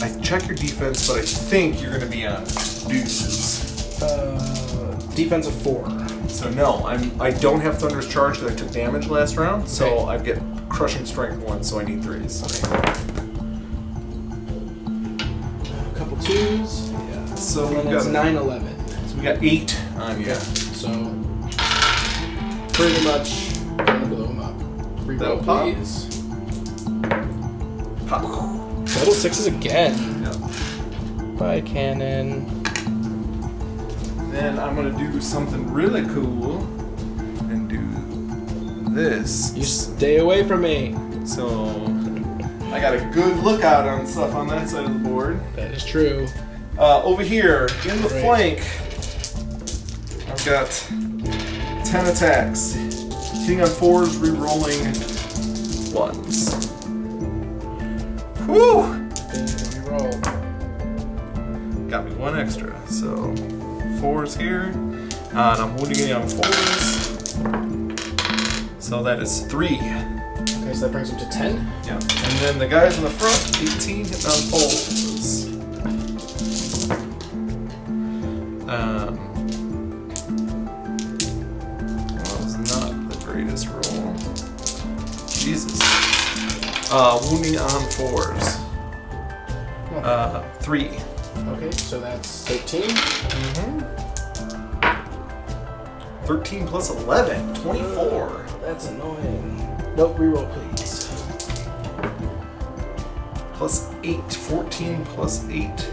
Speaker 3: I check your defense, but I think you're going to be on deuces.
Speaker 1: Defense of 4.
Speaker 3: So no, I don't have Thunder's Charge because I took damage last round, so
Speaker 1: Okay.
Speaker 3: I get Crushing Strength 1, so I need 3s.
Speaker 1: Okay. A couple 2s.
Speaker 3: Yeah. So
Speaker 1: And
Speaker 3: we've
Speaker 1: then it's
Speaker 3: got
Speaker 1: 9, 11.
Speaker 3: So we got 8 on you.
Speaker 1: Yeah. So pretty much gonna blow him up.
Speaker 3: That'll
Speaker 1: Reroll,
Speaker 3: pop.
Speaker 1: please.
Speaker 3: Pop.
Speaker 1: Double 6s again.
Speaker 3: Yeah.
Speaker 1: Bye, cannon.
Speaker 3: Then I'm gonna do something really cool and do this.
Speaker 1: You stay away from me.
Speaker 3: So I got a good lookout on stuff on that side of the board.
Speaker 1: That is true.
Speaker 3: Over here in the
Speaker 1: Great.
Speaker 3: flank, I've got 10 attacks. Hitting on 4s, re-rolling 1s. Whew!
Speaker 1: Reroll.
Speaker 3: Got me 1 extra. So 4s here. And I'm wounding it on 4s. So that is 3.
Speaker 1: Okay, so that brings him to 10.
Speaker 3: Yeah. And then the guys in the front, 18 hitting on 4s. That was not the greatest roll. Jesus. Wounding on 4s. 3.
Speaker 1: Okay, so that's 13.
Speaker 3: 13 plus 11, 24.
Speaker 1: That's annoying. Nope, reroll please.
Speaker 3: Plus 8, 14 plus 8.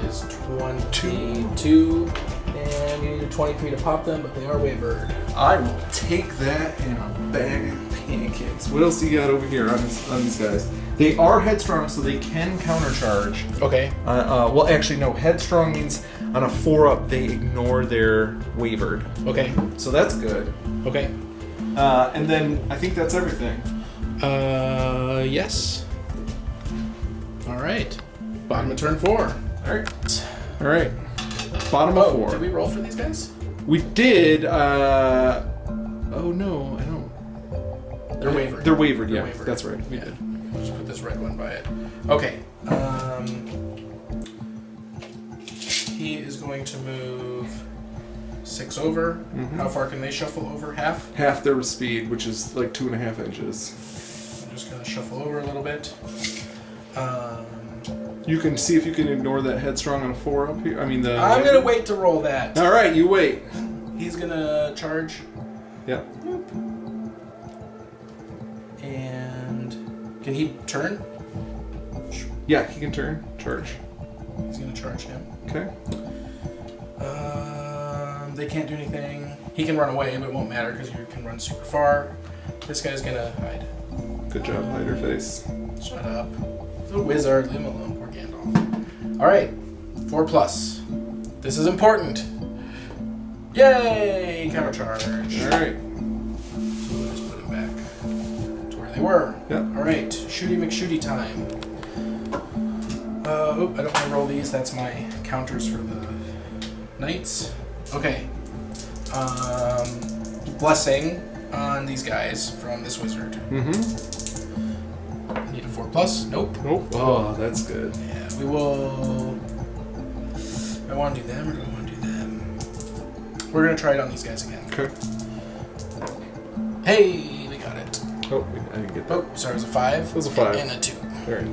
Speaker 1: Is 22. And you need 23 to pop them, but they are wavered.
Speaker 3: I will take that in a bag of pancakes. What else do you got over here on these guys? They are headstrong, so they can countercharge.
Speaker 1: Okay.
Speaker 3: Well, actually, no. Headstrong means on a 4-up, they ignore their wavered.
Speaker 1: Okay.
Speaker 3: So that's good.
Speaker 1: Okay.
Speaker 3: And then I think that's everything.
Speaker 1: Yes. All right. Bottom of turn 4.
Speaker 3: All right. Bottom of 4.
Speaker 1: Did we roll for these guys?
Speaker 3: We did. Oh no, I don't.
Speaker 1: They're wavered.
Speaker 3: They're wavered. Yeah,
Speaker 1: wavered.
Speaker 3: that's right. We
Speaker 1: Yeah.
Speaker 3: did.
Speaker 1: Just put this red one by it. Okay. He is going to move 6 over. How far can they shuffle over? Half?
Speaker 3: Half their speed, which is like 2.5 inches.
Speaker 1: I'm just going to shuffle over a little bit.
Speaker 3: You can see if you can ignore that headstrong on a 4-up here.
Speaker 1: I'm going to wait to roll that.
Speaker 3: All right, you wait.
Speaker 1: He's going to charge.
Speaker 3: Yeah.
Speaker 1: And can he turn?
Speaker 3: Yeah, he can turn. Charge.
Speaker 1: He's going to charge him.
Speaker 3: Okay.
Speaker 1: They can't do anything. He can run away, but it won't matter because you can run super far. This guy's going to hide.
Speaker 3: Good job, hide your face.
Speaker 1: Shut up. He's a wizard. Leave him alone. Poor Gandalf. All right. 4 plus. This is important. Yay! Counter charge.
Speaker 3: All right.
Speaker 1: So we'll just put him back to where they were.
Speaker 3: Yeah.
Speaker 1: All right. Shooty McShooty time. I don't want to roll these. That's my counters for the knights. Okay. Blessing on these guys from this wizard. Need a 4 plus? Nope.
Speaker 3: Nope. Oh, that's good.
Speaker 1: Yeah, we will. Do I want to do them or do I want to do them? We're going to try it on these guys again.
Speaker 3: Okay.
Speaker 1: Hey, we got it.
Speaker 3: Oh, I didn't get that.
Speaker 1: Oh, sorry, it was a 5.
Speaker 3: It was a 5.
Speaker 1: And a 2.
Speaker 3: All right.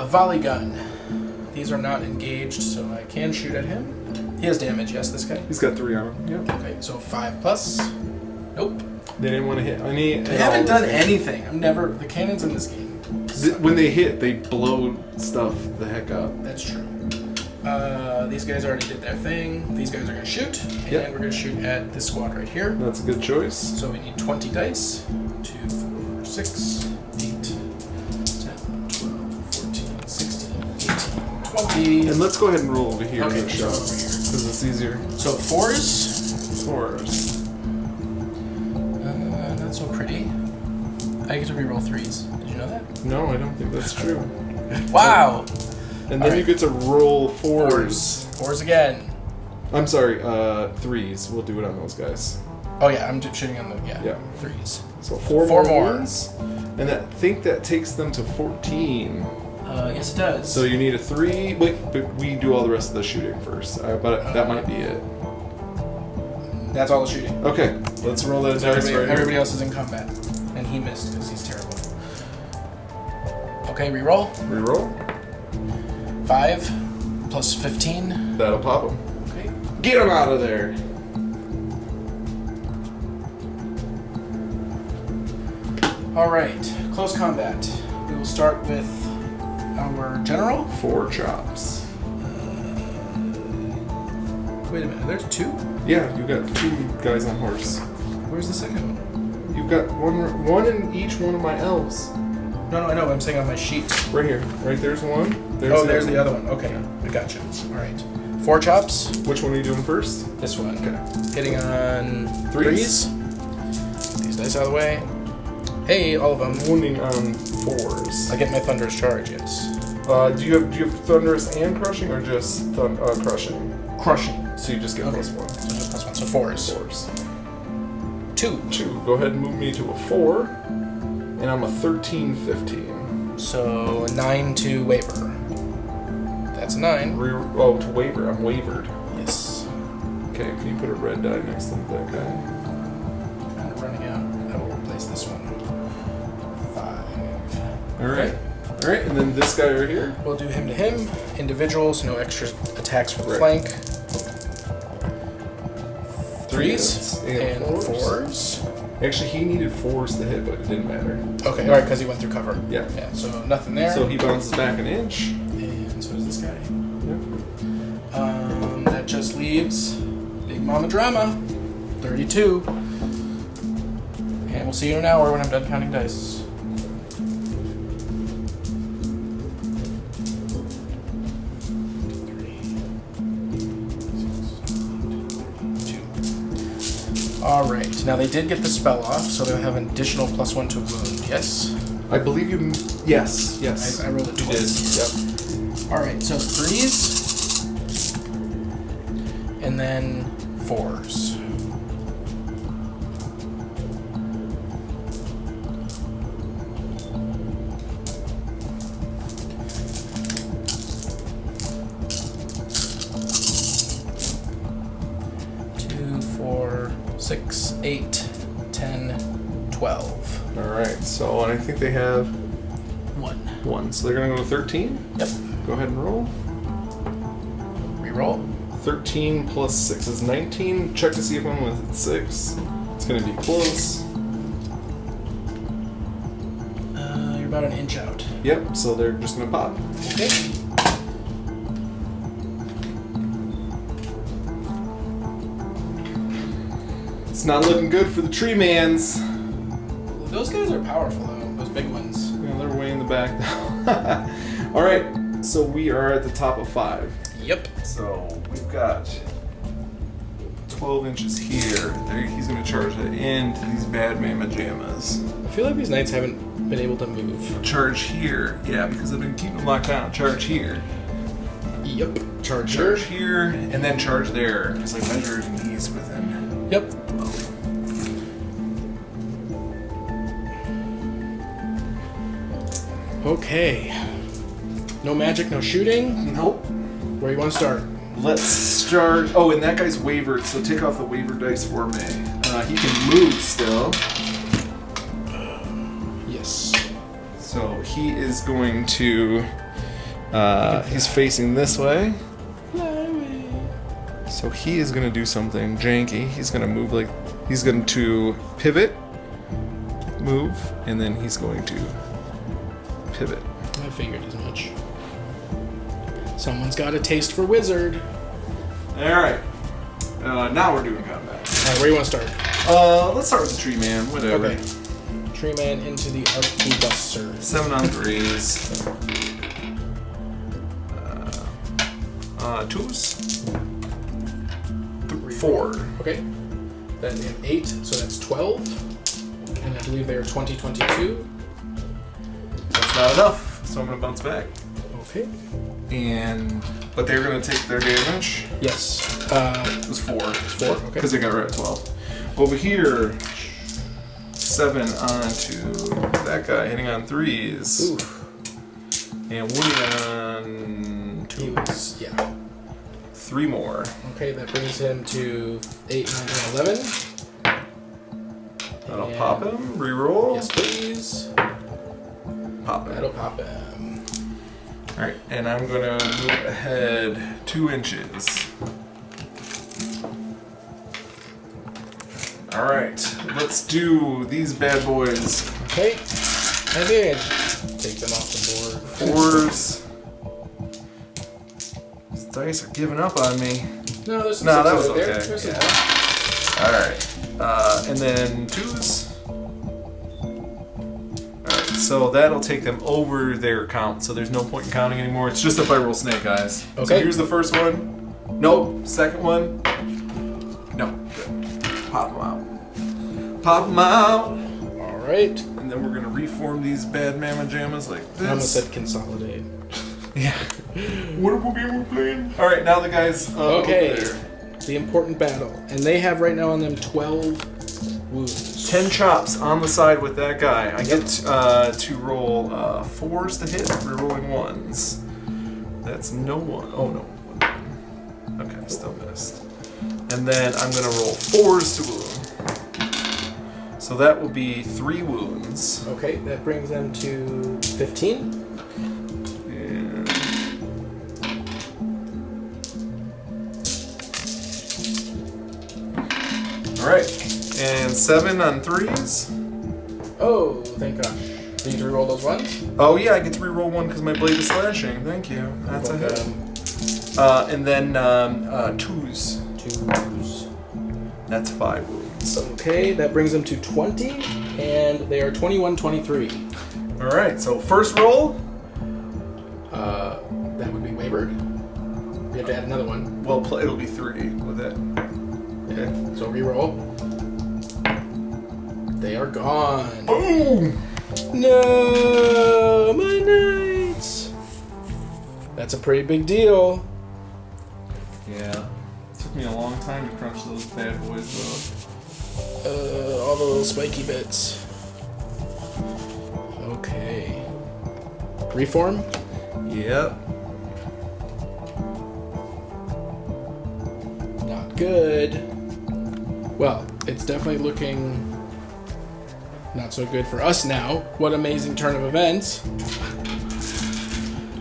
Speaker 1: Volley gun. These are not engaged, so I can shoot at him. He has damage, yes, this guy?
Speaker 3: He's got 3 on him. Yep.
Speaker 1: Okay, so 5 plus. Nope.
Speaker 3: They didn't want to hit any.
Speaker 1: They haven't done anything. The cannons in this game.
Speaker 3: When they hit, they blow stuff the heck up.
Speaker 1: That's true. These guys already did their thing. These guys are going to shoot, and
Speaker 3: Yep.
Speaker 1: we're going to shoot at this squad right here.
Speaker 3: That's a good choice.
Speaker 1: So we need 20 dice. 2, 4, 6, 8, 10, 12, 14, 16, 18, 20.
Speaker 3: And let's go ahead and roll over here.
Speaker 1: Okay,
Speaker 3: for
Speaker 1: so
Speaker 3: shot,
Speaker 1: over here.
Speaker 3: because it's easier.
Speaker 1: So 4s.
Speaker 3: 4s.
Speaker 1: Not so pretty. I get to reroll 3s. Did you know that?
Speaker 3: No, I don't think that's true.
Speaker 1: Wow!
Speaker 3: And then you get to roll 4s.
Speaker 1: 4s again.
Speaker 3: I'm sorry, 3s. We'll do it on those guys.
Speaker 1: Oh yeah, I'm shooting on the, yeah. 3s.
Speaker 3: So 4
Speaker 1: Four
Speaker 3: more
Speaker 1: more.
Speaker 3: ones. And I think that takes them to 14.
Speaker 1: Yes it does.
Speaker 3: So you need a 3. Wait, but we do all the rest of the shooting first. But that might be it.
Speaker 1: That's all the shooting.
Speaker 3: Okay, let's roll that dice right
Speaker 1: Everybody
Speaker 3: here.
Speaker 1: else is in combat. And he missed because he's terrible. Okay, reroll.
Speaker 3: Reroll.
Speaker 1: 5 plus 15.
Speaker 3: That'll pop them.
Speaker 1: Okay.
Speaker 3: Get them out of there.
Speaker 1: Alright, close combat. We will start with our general.
Speaker 3: 4 chops.
Speaker 1: Wait a minute, there's 2?
Speaker 3: Yeah, you got 2 guys on horse.
Speaker 1: Where's the second one?
Speaker 3: You've got one in each one of my elves.
Speaker 1: No, I know, but I'm saying on my sheet.
Speaker 3: Right here. Right there's one.
Speaker 1: There's the other one. Okay, I gotcha. Alright. 4 chops.
Speaker 3: Which one are you doing first?
Speaker 1: This one.
Speaker 3: Okay.
Speaker 1: Hitting on
Speaker 3: 3s.
Speaker 1: 3s. These dice out of the way. Hey, all of them.
Speaker 3: Wounding on 4s.
Speaker 1: I get my thunderous charge, yes.
Speaker 3: Do you have thunderous and crushing or just crushing?
Speaker 1: Crushing.
Speaker 3: So you just get plus 1.
Speaker 1: So just plus 1. So 4s.
Speaker 3: 4s.
Speaker 1: 2.
Speaker 3: 2. Go ahead and move me to a 4. And I'm a 13, 15.
Speaker 1: So a 9 to waver. That's a 9.
Speaker 3: To waver. I'm wavered.
Speaker 1: Yes.
Speaker 3: Okay, can you put a red die next to that guy?
Speaker 1: Kind of running out. I will replace this one. 5.
Speaker 3: Alright. Alright, and then this guy right here.
Speaker 1: We'll do him to him. Individuals, no extra attacks for the
Speaker 3: Right.
Speaker 1: flank. 3s and 4s.
Speaker 3: Actually, he needed 4s to hit, but it didn't matter.
Speaker 1: Okay, alright, because he went through cover.
Speaker 3: Yeah.
Speaker 1: Yeah, so nothing there.
Speaker 3: So he bounces back an inch.
Speaker 1: And so does this guy.
Speaker 3: Yep.
Speaker 1: That just leaves Big Mama Drama. 32. And we'll see you in an hour when I'm done counting dice. Alright, now they did get the spell off, so they'll have an additional +1 to wound, yes?
Speaker 3: I believe you. Yes. Yes.
Speaker 1: I rolled it
Speaker 3: You
Speaker 1: twice.
Speaker 3: did. Yep.
Speaker 1: Alright, so 3s. And then 4s. Two, 4, 6, 8, 10, 12.
Speaker 3: All right. So, and I think they have
Speaker 1: 1.
Speaker 3: 1. So they're gonna go to 13.
Speaker 1: Yep.
Speaker 3: Go ahead and roll.
Speaker 1: Reroll.
Speaker 3: 13 plus 6 is 19. Check to see if one was at 6. It's gonna be close.
Speaker 1: You're about an inch out.
Speaker 3: Yep. So they're just gonna pop.
Speaker 1: Okay.
Speaker 3: It's not looking good for the tree mans.
Speaker 1: Those guys are powerful though, those big ones.
Speaker 3: Yeah, they're way in the back now. All right. So we are at the top of 5.
Speaker 1: Yep.
Speaker 3: So we've got 12 inches here. There, he's going to charge that into these bad mama jammas.
Speaker 1: I feel like these knights haven't been able to move.
Speaker 3: Charge here. Yeah, because I've been keeping them locked down. Charge here.
Speaker 1: Yep. Charge
Speaker 3: Charge
Speaker 1: here.
Speaker 3: here, and then charge there. Because I measured and he's within.
Speaker 1: Yep. Okay. No magic, no shooting.
Speaker 3: Nope.
Speaker 1: Where you want to start?
Speaker 3: Let's charge. Oh, and that guy's wavered, so take off the waver dice for me. He can move still.
Speaker 1: Yes.
Speaker 3: So he is going to. He's facing this way.
Speaker 1: Fly away.
Speaker 3: So he is going to do something janky. He's going to move like. He's going to pivot, move, and then he's going to pivot.
Speaker 1: I figured as much. Someone's got a taste for wizard.
Speaker 3: Alright. Now we're doing combat.
Speaker 1: Alright, where do you want to start?
Speaker 3: Let's start with the tree man. Whatever.
Speaker 1: Okay. Tree man into the arquebuster.
Speaker 3: 7 on 3s. 2s. 4.
Speaker 1: Okay. Then an 8, so that's 12. And I believe they are 20, 22.
Speaker 3: That's not enough, so I'm going to bounce back.
Speaker 1: Okay.
Speaker 3: But they're going to take their damage.
Speaker 1: Yes.
Speaker 3: It was 4.
Speaker 1: 4, okay.
Speaker 3: Because they got right at 12. Over here, 7 onto that guy, hitting on 3s.
Speaker 1: Ooh.
Speaker 3: And Woody on 2s.
Speaker 1: Yeah.
Speaker 3: 3 more.
Speaker 1: Okay, that brings him to 8, 9, 10, 11.
Speaker 3: That'll
Speaker 1: And-
Speaker 3: pop him. Reroll.
Speaker 1: Yes, please.
Speaker 3: Pop him.
Speaker 1: That'll pop him.
Speaker 3: Alright, and I'm going to move ahead 2 inches. Alright, let's do these bad boys.
Speaker 1: Okay. I did. Take them off the board.
Speaker 3: 4s. These dice are giving up on me.
Speaker 1: No, there's some
Speaker 3: No, that
Speaker 1: sixes
Speaker 3: was
Speaker 1: there.
Speaker 3: okay.
Speaker 1: There's some
Speaker 3: Yeah. Alright, and then 2s. Alright, so that'll take them over their count, so there's no point in counting anymore. It's just if I roll snake eyes. So
Speaker 1: Okay.
Speaker 3: here's the first one. Nope. Second one. No. Good. Pop them out. Pop them out.
Speaker 1: All right.
Speaker 3: And then we're going to reform these bad mamma jammas like
Speaker 1: I almost
Speaker 3: this.
Speaker 1: said consolidate.
Speaker 3: Yeah. What game we playing? Alright, now the guys
Speaker 1: Okay.
Speaker 3: over there.
Speaker 1: the important battle. And they have right now on them 12 wounds.
Speaker 3: 10 chops on the side with that guy. I get to roll 4s to hit, rerolling 1s. That's no one. Oh, no. Okay, still missed. And then I'm going to roll 4s to wound. So that will be 3 wounds.
Speaker 1: Okay, that brings them to 15.
Speaker 3: And alright. And 7 on 3s.
Speaker 1: Oh, thank gosh. Do you get to reroll those ones?
Speaker 3: Oh yeah, I get to reroll 1 because my blade is slashing. Thank you. That's a hit. And then 2s.
Speaker 1: 2s.
Speaker 3: That's 5 wounds.
Speaker 1: Okay, that brings them to 20, and they are 21, 23.
Speaker 3: Alright, so first roll.
Speaker 1: That would be wavered. We have to add another one.
Speaker 3: Well, it'll be 3 with it. Okay.
Speaker 1: So reroll. They are gone.
Speaker 3: Boom!
Speaker 1: No, my knights. That's a pretty big deal.
Speaker 3: Yeah. It took me a long time to crunch those bad boys though.
Speaker 1: All the little spiky bits. Okay. Reform?
Speaker 3: Yep.
Speaker 1: Not good. Well, it's definitely looking not so good for us now. What amazing turn of events.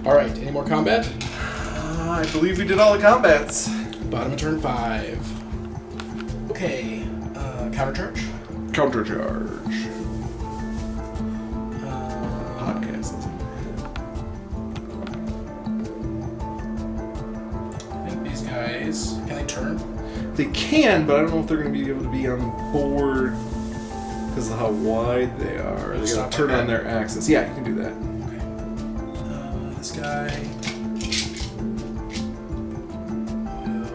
Speaker 1: Alright, any more combat?
Speaker 3: I believe we did all the combats.
Speaker 1: Bottom of turn 5. Okay. Counter charge?
Speaker 3: Counter charge. Podcast.
Speaker 1: I think these guys, can they turn?
Speaker 3: They can, but I don't know if they're going to be able to be on board because of how wide they are. They got to turn on their axis. Yeah, you can do that.
Speaker 1: Okay. This guy.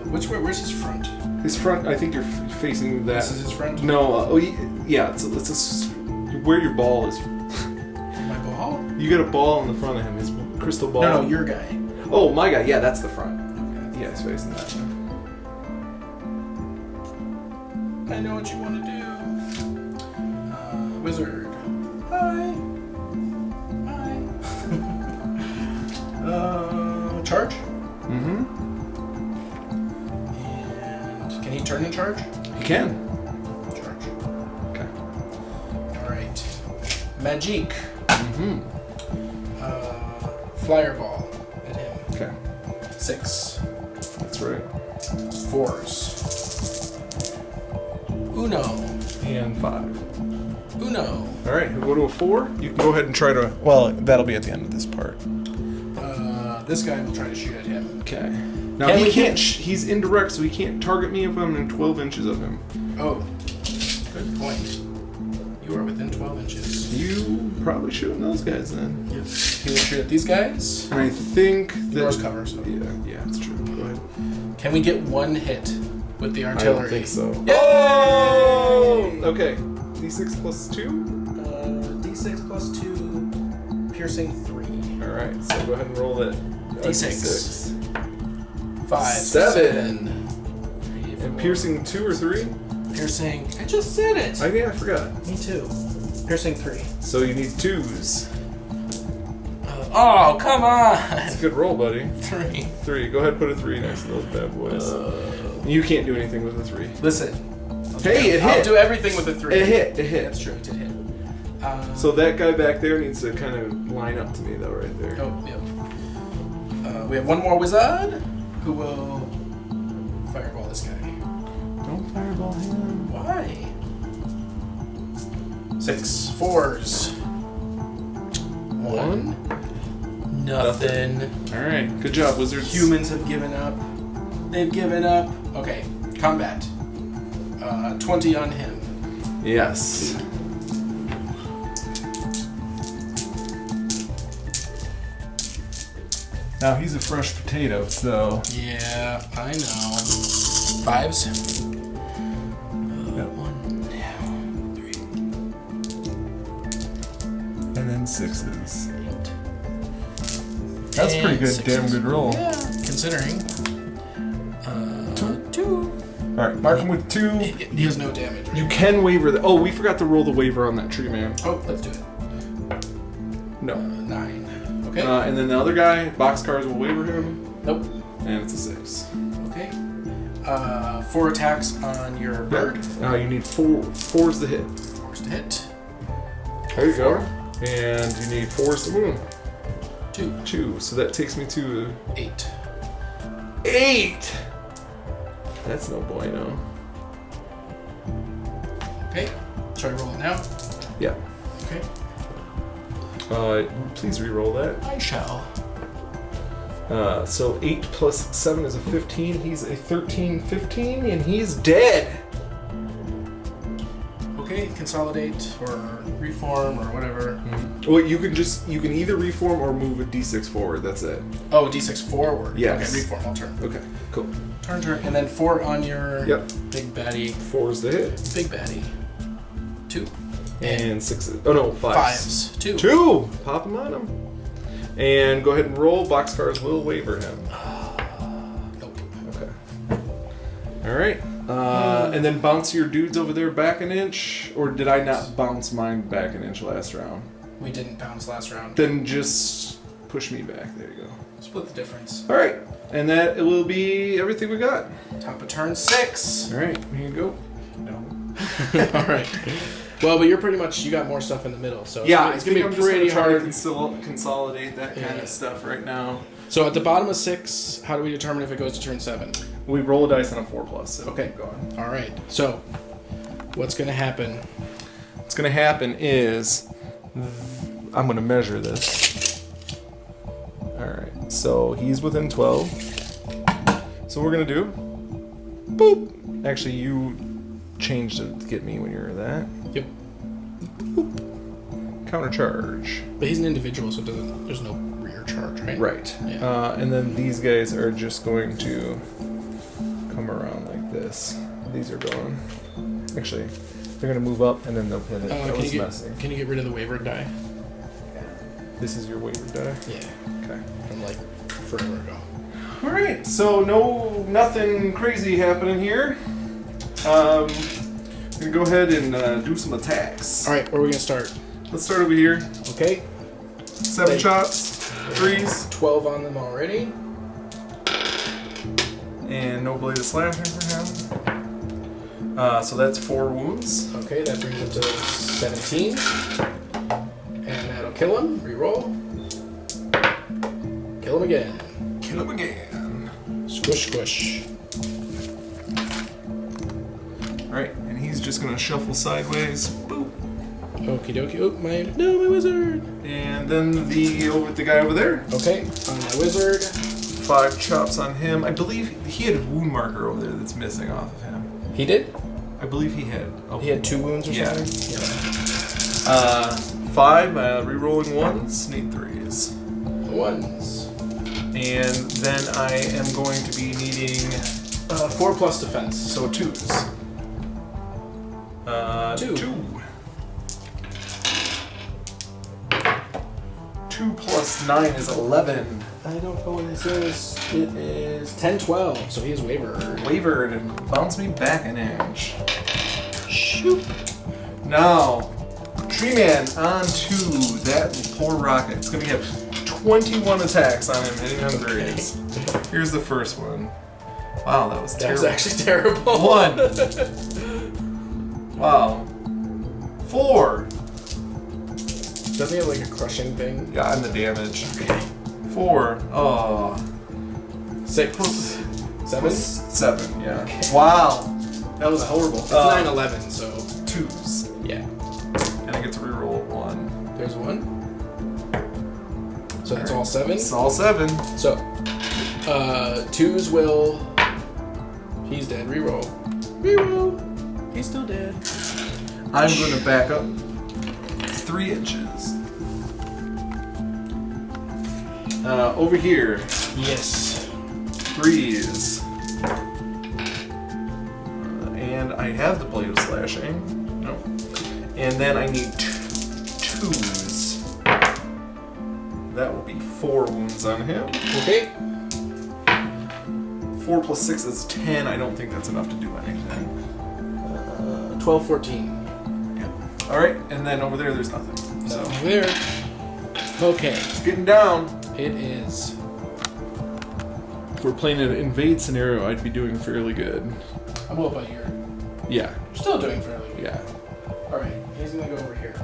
Speaker 1: Which way? Where's his front?
Speaker 3: His front, I think you're facing that.
Speaker 1: This is his front?
Speaker 3: No, yeah, it's where your ball is.
Speaker 1: My ball?
Speaker 3: You got a ball in the front of him, his crystal ball.
Speaker 1: No, your guy.
Speaker 3: Oh, my guy, yeah, that's the front.
Speaker 1: Okay.
Speaker 3: Yeah, he's facing that.
Speaker 1: I know what you want to do. Wizard. Hi. Hi. Charge?
Speaker 3: Mm-hmm.
Speaker 1: And can he turn and charge?
Speaker 3: He can.
Speaker 1: Charge.
Speaker 3: Okay.
Speaker 1: Alright. Magic.
Speaker 3: Mm-hmm.
Speaker 1: Flyer ball at him.
Speaker 3: Okay.
Speaker 1: 6.
Speaker 3: That's right.
Speaker 1: 4s. Uno.
Speaker 3: And 5.
Speaker 1: Uno.
Speaker 3: Alright, we'll go to a 4. You can go ahead and try to... Well, that'll be at the end of this part.
Speaker 1: This guy will try to shoot at him.
Speaker 3: Okay. Now, he can't... he's indirect, so he can't target me if I'm in 12 inches of him.
Speaker 1: Oh. Good point. You are within 12 inches.
Speaker 3: You probably shooting those guys then.
Speaker 1: Yep. He will shoot at these guys.
Speaker 3: And I think that...
Speaker 1: Yours cover, so.
Speaker 3: Yeah, that's true. Go ahead.
Speaker 1: Can we get one hit with the artillery?
Speaker 3: I don't think so.
Speaker 1: Yay!
Speaker 3: Oh! Okay. D6 plus 2?
Speaker 1: D6 plus 2, piercing 3.
Speaker 3: Alright, so go ahead and roll that.
Speaker 1: D6. 5,
Speaker 3: 7.
Speaker 1: 3, 4.
Speaker 3: And piercing 2 or 3?
Speaker 1: Piercing. I just said it.
Speaker 3: I forgot.
Speaker 1: Me too. Piercing 3.
Speaker 3: So you need 2s.
Speaker 1: Oh, come on!
Speaker 3: That's a good roll, buddy.
Speaker 1: 3.
Speaker 3: 3. Go ahead and put a 3 next to those bad boys. You can't do anything with a 3.
Speaker 1: Listen.
Speaker 3: Hey, it hit!
Speaker 1: I'll do everything with a 3.
Speaker 3: It hit. It hit.
Speaker 1: That's true, it did hit.
Speaker 3: So that guy back there needs to kind of line up to me, though, right there.
Speaker 1: Oh, yep. We have one more wizard who will fireball this guy.
Speaker 3: Don't fireball him.
Speaker 1: Why? 6 4s. 1. Nothing.
Speaker 3: Alright, good job, wizards.
Speaker 1: Humans have given up. They've given up. Okay, combat. 20 on him.
Speaker 3: Yes. Now he's a fresh potato, so...
Speaker 1: Yeah, I know. 5s. 1, 2, 3.
Speaker 3: And then 6s.
Speaker 1: 8.
Speaker 3: That's
Speaker 1: And
Speaker 3: pretty good,
Speaker 1: 6s.
Speaker 3: damn good roll.
Speaker 1: Yeah, considering. 2.
Speaker 3: Alright, mark him with 2.
Speaker 1: He has no damage. Right?
Speaker 3: You can waiver the. Oh, we forgot to roll the waiver on that tree man.
Speaker 1: Oh, let's do it.
Speaker 3: No.
Speaker 1: 9. Okay.
Speaker 3: And then the other guy, boxcars will waiver him.
Speaker 1: Nope.
Speaker 3: And it's a 6.
Speaker 1: Okay. 4 attacks on your bird.
Speaker 3: You need 4 fours to hit.
Speaker 1: 4s to hit.
Speaker 3: There you go. And you need 4s to wound.
Speaker 1: 2.
Speaker 3: 2. So that takes me to
Speaker 1: 8.
Speaker 3: 8. That's no bueno.
Speaker 1: Okay. Shall I roll it now?
Speaker 3: Yeah.
Speaker 1: Okay.
Speaker 3: Please re-roll that.
Speaker 1: I shall.
Speaker 3: So 8 plus 7 is a 15. He's a 13-15, and he's dead.
Speaker 1: Okay, consolidate or reform or whatever.
Speaker 3: Well, you can either reform or move a d6 forward. That's it.
Speaker 1: Oh, d6 forward.
Speaker 3: Yes.
Speaker 1: Okay, reform. I'll turn.
Speaker 3: Okay, cool.
Speaker 1: Turn. And then 4 on your
Speaker 3: Yep.
Speaker 1: big baddie.
Speaker 3: 4's the hit.
Speaker 1: Big baddie. 2.
Speaker 3: And 6's. Oh no, 5's.
Speaker 1: 5s. 2.
Speaker 3: 2! Pop him on him. And go ahead and roll. Boxcars will waiver him.
Speaker 1: Nope.
Speaker 3: Okay. Alright. And then bounce your dudes over there back an inch. Or did I not bounce mine back an inch last round?
Speaker 1: We didn't bounce last round.
Speaker 3: Then just push me back. There you go.
Speaker 1: Split the difference.
Speaker 3: Alright. And that will be everything we got.
Speaker 1: Top of turn 6.
Speaker 3: Alright, here you go.
Speaker 1: No. All right. Well, but you're pretty much, you got more stuff in the middle, so
Speaker 3: Yeah,
Speaker 1: it's going to be pretty hard.
Speaker 3: Consolidate that kind of stuff right now.
Speaker 1: So at the bottom of 6, how do we determine if it goes to turn 7?
Speaker 3: We roll a dice on a 4+. So
Speaker 1: Okay.
Speaker 3: go on.
Speaker 1: All right. So what's going to happen?
Speaker 3: What's going to happen is I'm going to measure this. Alright, so he's within 12. So we're going to do boop. Actually, you changed it to get me when you were that.
Speaker 1: Yep.
Speaker 3: Boop. Countercharge.
Speaker 1: But he's an individual, so there's no rear charge, right?
Speaker 3: Right.
Speaker 1: Yeah.
Speaker 3: And then these guys are just going to come around like this. These are going. Actually, they're going to move up and then they'll hit it. That was messy.
Speaker 1: Can you get rid of the wavered die?
Speaker 3: This is your waiver die?
Speaker 1: Yeah.
Speaker 3: Okay.
Speaker 1: From like forever ago.
Speaker 3: Alright, so nothing crazy happening here. I'm going to go ahead and do some attacks.
Speaker 1: All right, where are we going to start?
Speaker 3: Let's start over here.
Speaker 1: Okay.
Speaker 3: 7 chops, 3s,
Speaker 1: 12 on them already.
Speaker 3: and no blade of slashing for him. So that's 4 wounds.
Speaker 1: Okay, that brings it to 17. And that'll kill him. Reroll. Kill him again.
Speaker 3: Kill him again.
Speaker 1: Squish, squish.
Speaker 3: Alright, and he's just going to shuffle sideways. Boop.
Speaker 1: Okie dokie. Oh, my wizard.
Speaker 3: And then the guy over there.
Speaker 1: Okay, on my wizard.
Speaker 3: 5 chops on him. I believe he had a wound marker over there that's missing off of him.
Speaker 1: He did?
Speaker 3: I believe he had.
Speaker 1: He had 2 wounds or
Speaker 3: Yeah.
Speaker 1: something? Yeah.
Speaker 3: 5, re-rolling 1s, need 3s.
Speaker 1: The ones.
Speaker 3: And then I am going to be needing
Speaker 1: 4 plus defense.
Speaker 3: so 2s.
Speaker 1: 2.
Speaker 3: 2 plus 9 is 11.
Speaker 1: I don't know what this is. It is 10-12, so he is wavered.
Speaker 3: Wavered and bounce me back an inch.
Speaker 1: Shoot.
Speaker 3: Now, Tree Man onto that poor rocket. It's going to have 21 attacks on him, hitting on 3s. Here's the first one. Wow, that was
Speaker 1: That
Speaker 3: terrible.
Speaker 1: was actually terrible.
Speaker 3: 1. Wow. 4.
Speaker 1: Doesn't he have like a crushing thing?
Speaker 3: Yeah, I'm the damage.
Speaker 1: Okay.
Speaker 3: 4. Oh.
Speaker 1: 6. 7?
Speaker 3: 7, yeah. Wow.
Speaker 1: That was horrible. It's 9-11, so
Speaker 3: 2s.
Speaker 1: yeah.
Speaker 3: And I get to reroll 1.
Speaker 1: There's 1. So that's all 7.
Speaker 3: It's all 7.
Speaker 1: So 2s will. He's dead. Reroll. Reroll. He's still dead.
Speaker 3: I'm going to back up 3 inches. Over here,
Speaker 1: Yes.
Speaker 3: 3s. And I have the blade of slashing. No. And then I need 2s. That will be 4 wounds on him.
Speaker 1: Okay.
Speaker 3: 4 plus 6 is 10. I don't think that's enough to do anything.
Speaker 1: 12, 14.
Speaker 3: Yeah. All right, and then over there, there's nothing.
Speaker 1: So there. Okay.
Speaker 3: It's getting down.
Speaker 1: It is.
Speaker 3: If we're playing an invade scenario, I'd be doing fairly good.
Speaker 1: Well, but you're
Speaker 3: Yeah.
Speaker 1: still doing fairly good.
Speaker 3: Yeah.
Speaker 1: All right. He's gonna go over here.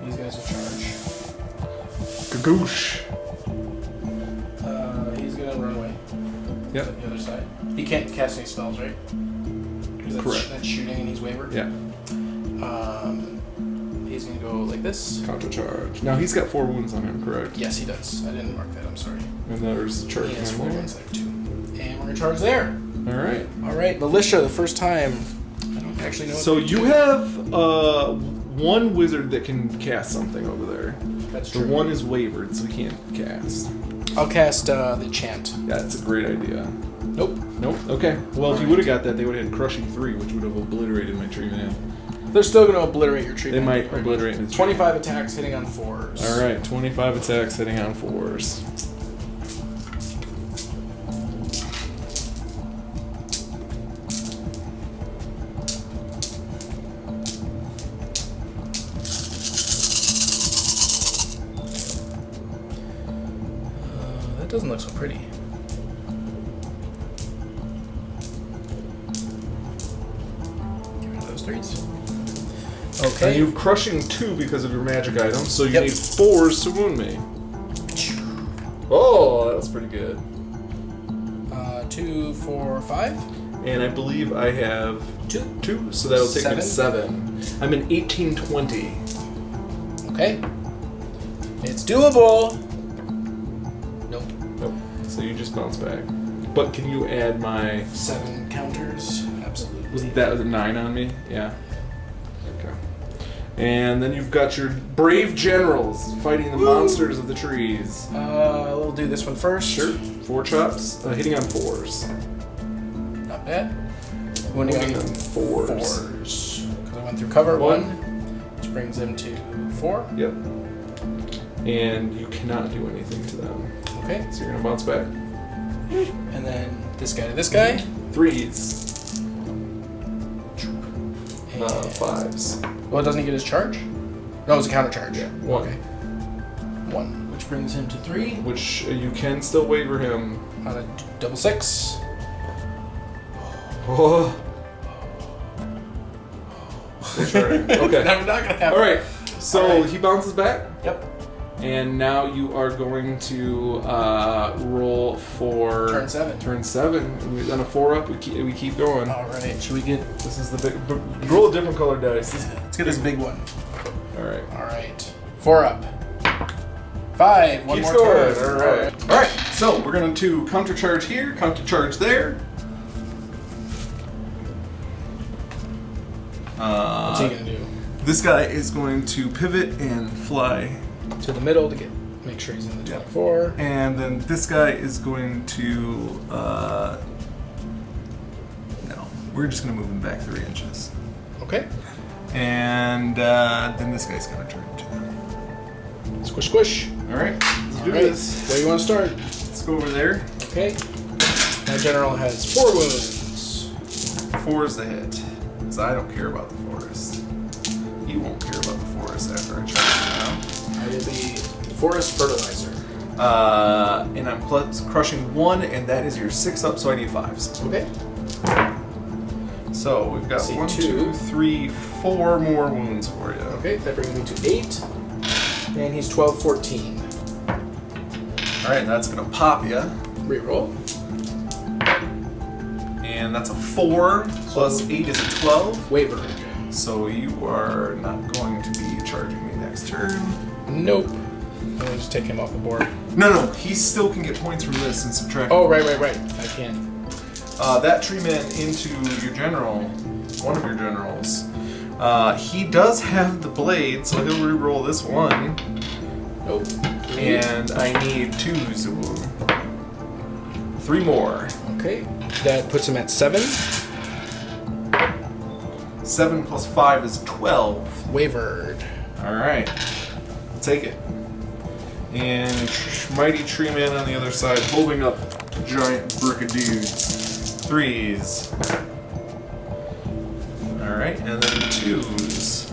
Speaker 1: These guys will charge.
Speaker 3: Gagoosh.
Speaker 1: He's gonna run away.
Speaker 3: Yep.
Speaker 1: To the other side. He can't cast any spells, right? 'Cause
Speaker 3: Correct.
Speaker 1: That's shooting and he's wavered.
Speaker 3: Yeah.
Speaker 1: He's gonna go like this.
Speaker 3: Counter charge. Now he's got 4 wounds on him, correct?
Speaker 1: Yes, he does. I didn't mark that. I'm sorry.
Speaker 3: And there's charge.
Speaker 1: He has 4
Speaker 3: one
Speaker 1: wounds there too. And we're gonna charge there.
Speaker 3: more. All right.
Speaker 1: All right, Militia. The first time. I don't actually know. What
Speaker 3: So
Speaker 1: to
Speaker 3: you
Speaker 1: do.
Speaker 3: have one wizard that can cast something over there.
Speaker 1: That's
Speaker 3: The
Speaker 1: true.
Speaker 3: one is wavered, so he can't cast.
Speaker 1: I'll cast the chant.
Speaker 3: Yeah, that's a great idea.
Speaker 1: Nope.
Speaker 3: Nope. Okay. Well, if you would have got that, they would have had crushing 3, which would have obliterated my tree man.
Speaker 1: They're still going to obliterate your tree.
Speaker 3: They might obliterate his
Speaker 1: 25 attacks hitting on 4s.
Speaker 3: All right, 25 attacks hitting on 4s.
Speaker 1: That doesn't look so pretty. Get rid of those 3s.
Speaker 3: And
Speaker 1: Okay.
Speaker 3: you've crushing 2 because of your magic item, so you
Speaker 1: Yep.
Speaker 3: need 4s to wound me. Oh, that was pretty good.
Speaker 1: 2, 4, 5.
Speaker 3: And I believe I have 2, so that'll take me to 7. I'm in 1820.
Speaker 1: Okay. It's doable. Nope.
Speaker 3: Nope. So you just bounce back. But can you add my...
Speaker 1: 7 counters. Absolutely.
Speaker 3: Was that a 9 on me? Yeah. Okay. And then you've got your brave generals fighting the monsters of the trees.
Speaker 1: We'll do this one first.
Speaker 3: Sure. 4 chops, hitting on 4s.
Speaker 1: Not bad. Wounding on
Speaker 3: 4s.
Speaker 1: 4s. Because I went through cover 1, which brings him to 4.
Speaker 3: Yep. And you cannot do anything to them.
Speaker 1: Okay.
Speaker 3: So you're gonna bounce back.
Speaker 1: And then this guy to this guy.
Speaker 3: 3s.
Speaker 1: And
Speaker 3: 5s.
Speaker 1: Well, doesn't he get his charge? No, it's a counter charge.
Speaker 3: Yeah. 1.
Speaker 1: Okay. 1, which brings him to 3
Speaker 3: Which you can still waver him.
Speaker 1: on a double 6.
Speaker 3: Oh. Okay.
Speaker 1: Never not gonna happen.
Speaker 3: All right. So
Speaker 1: All right.
Speaker 3: he bounces back.
Speaker 1: Yep.
Speaker 3: And now you are going to roll for
Speaker 1: Turn 7.
Speaker 3: Turn 7. On a 4-up, we keep going.
Speaker 1: All right. Should we get?
Speaker 3: This is the big. Roll a different color dice.
Speaker 1: Let's get this big one.
Speaker 3: All right.
Speaker 1: All right. 4 up. 5. One
Speaker 3: Keeps
Speaker 1: more
Speaker 3: going.
Speaker 1: turn.
Speaker 3: All right. All right. So we're going to counter charge here, counter charge there.
Speaker 1: What's he gonna do?
Speaker 2: This guy is going to pivot and fly.
Speaker 1: To the middle to make sure he's in the 24.
Speaker 2: And then this guy is going to, no, we're just going to move him back 3 inches.
Speaker 1: Okay.
Speaker 2: And then this guy's going to turn to them.
Speaker 1: Squish, squish.
Speaker 2: All right, let's do
Speaker 1: All right.
Speaker 2: this.
Speaker 1: Where do you want to start?
Speaker 2: Let's go over there.
Speaker 1: Okay. My general has 4 wounds.
Speaker 2: 4 is the hit, because I don't care about the forest. You won't care about the forest after I charge you now.
Speaker 1: I did the forest fertilizer.
Speaker 2: And I'm crushing 1, and that is your 6 up, so I need 5s.
Speaker 1: Okay.
Speaker 2: So we've got
Speaker 1: See,
Speaker 2: 1,
Speaker 1: 2.
Speaker 2: 2, 3, 4 more wounds for you.
Speaker 1: Okay, that brings me to 8. And he's 12, 14.
Speaker 2: Alright, that's gonna pop you.
Speaker 1: Reroll.
Speaker 2: And that's a 4 plus 8 is a 12.
Speaker 1: Waver.
Speaker 2: So you are not going to be charging me next turn.
Speaker 1: Nope. I'll just take him off the board.
Speaker 2: No, he still can get points from this and subtract.
Speaker 1: Oh, right. I can.
Speaker 2: That tree man into your general, one of your generals. He does have the blade, so he'll re-roll this one.
Speaker 1: Nope.
Speaker 2: And I need 2s. 3 more.
Speaker 1: Okay. That puts him at 7.
Speaker 2: 7 plus 5 is 12.
Speaker 1: Wavered.
Speaker 2: Alright. I'll take it. And Mighty Tree Man on the other side, holding up giant brick of dudes.
Speaker 3: 3s. Alright, and then 2s.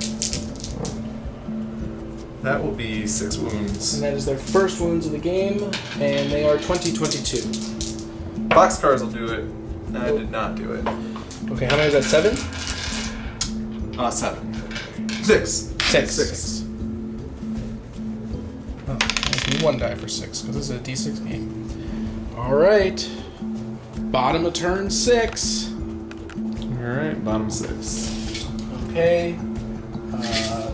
Speaker 3: That will be 6 wounds.
Speaker 1: And that is their first wounds of the game, and they are 20-22.
Speaker 3: Boxcars will do it. I did not do it.
Speaker 1: Okay, how many is that? 7?
Speaker 2: 7. 6.
Speaker 1: 6. Oh, gives me 1 die for 6, because this is a D6 game. Alright. Bottom of turn 6.
Speaker 3: Alright, bottom 6.
Speaker 1: Okay.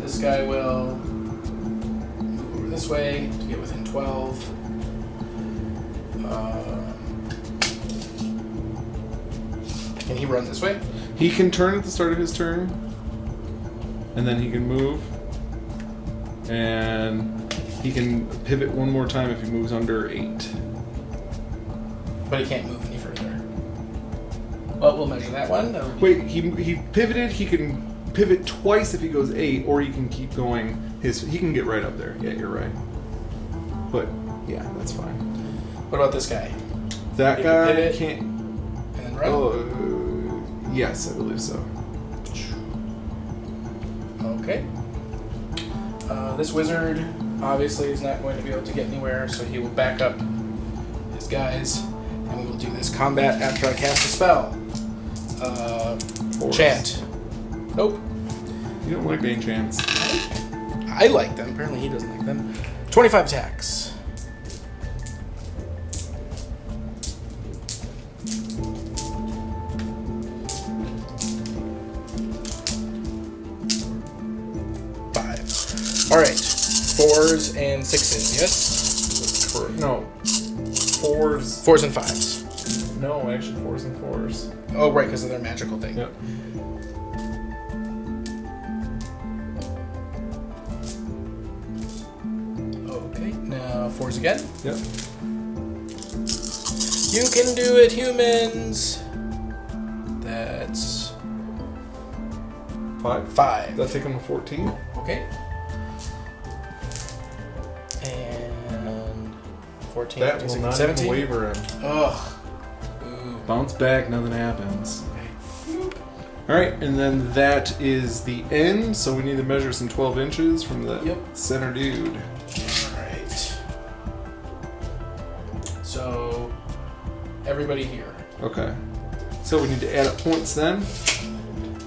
Speaker 1: This guy will move over this way to get within 12. Can he run this way?
Speaker 3: He can turn at the start of his turn, and then he can move, and he can pivot one more time if he moves under 8.
Speaker 1: But he can't move any further. Well, we'll measure that one. That'll be-
Speaker 3: Wait, he pivoted. He can pivot twice if he goes 8, or he can keep going. He can get right up there. Yeah, you're right. But yeah, that's fine.
Speaker 1: What about this guy?
Speaker 3: That
Speaker 1: He can
Speaker 3: guy
Speaker 1: pivot.
Speaker 3: can't.
Speaker 1: And then run?
Speaker 3: Oh, yes, I believe so.
Speaker 1: Okay. This wizard obviously is not going to be able to get anywhere, so he will back up his guys, and we will do this combat after I cast a spell.
Speaker 3: Force.
Speaker 1: Chant. Nope.
Speaker 3: You don't like the enchants.
Speaker 1: I like them. Apparently he doesn't like them. 25 attacks. All right, 4s and 6s. Yes.
Speaker 3: No. 4s.
Speaker 1: 4s and 5s.
Speaker 3: No, actually 4s and 4s.
Speaker 1: Oh, right, because of their magical thing.
Speaker 3: Yep.
Speaker 1: Okay, now 4s again.
Speaker 3: Yep.
Speaker 1: You can do it, humans. That's
Speaker 3: 5.
Speaker 1: 5.
Speaker 3: That'll take him to 14.
Speaker 1: Okay. And 14,
Speaker 3: That
Speaker 1: 15,
Speaker 3: will
Speaker 1: 16,
Speaker 3: not
Speaker 1: 17.
Speaker 3: even waver him.
Speaker 1: Ugh. Ooh.
Speaker 3: Bounce back, nothing happens. Alright, and then that is the end, so we need to measure some 12 inches from the
Speaker 1: Yep.
Speaker 3: center dude.
Speaker 1: Alright. So, everybody here.
Speaker 3: Okay. So we need to add up points then.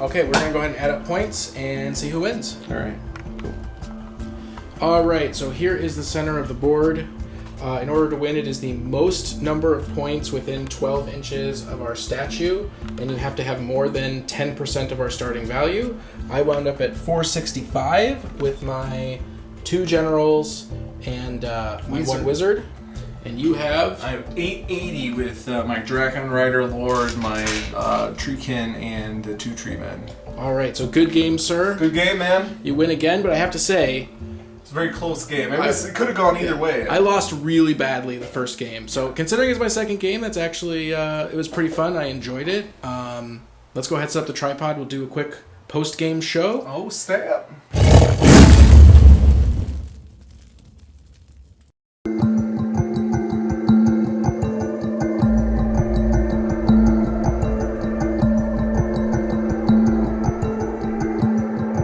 Speaker 1: Okay, we're going to go ahead and add up points and see who wins.
Speaker 3: Alright, cool.
Speaker 1: Alright, so here is the center of the board. In order to win, it is the most number of points within 12 inches of our statue, and you have to have more than 10% of our starting value. I wound up at 465 with my 2 generals and my 1 wizard. And you have?
Speaker 2: I have 880 with my Dragon Rider Lord, my Treekin, and the 2 Treemen.
Speaker 1: Alright, so good game, sir.
Speaker 2: Good game, man.
Speaker 1: You win again, but I have to say,
Speaker 2: It's a very close game. It could have gone either way.
Speaker 1: I lost really badly the first game. So considering it's my second game, that's actually, it was pretty fun. I enjoyed it. Let's go ahead and set up the tripod. We'll do a quick post-game show.
Speaker 2: Oh, snap.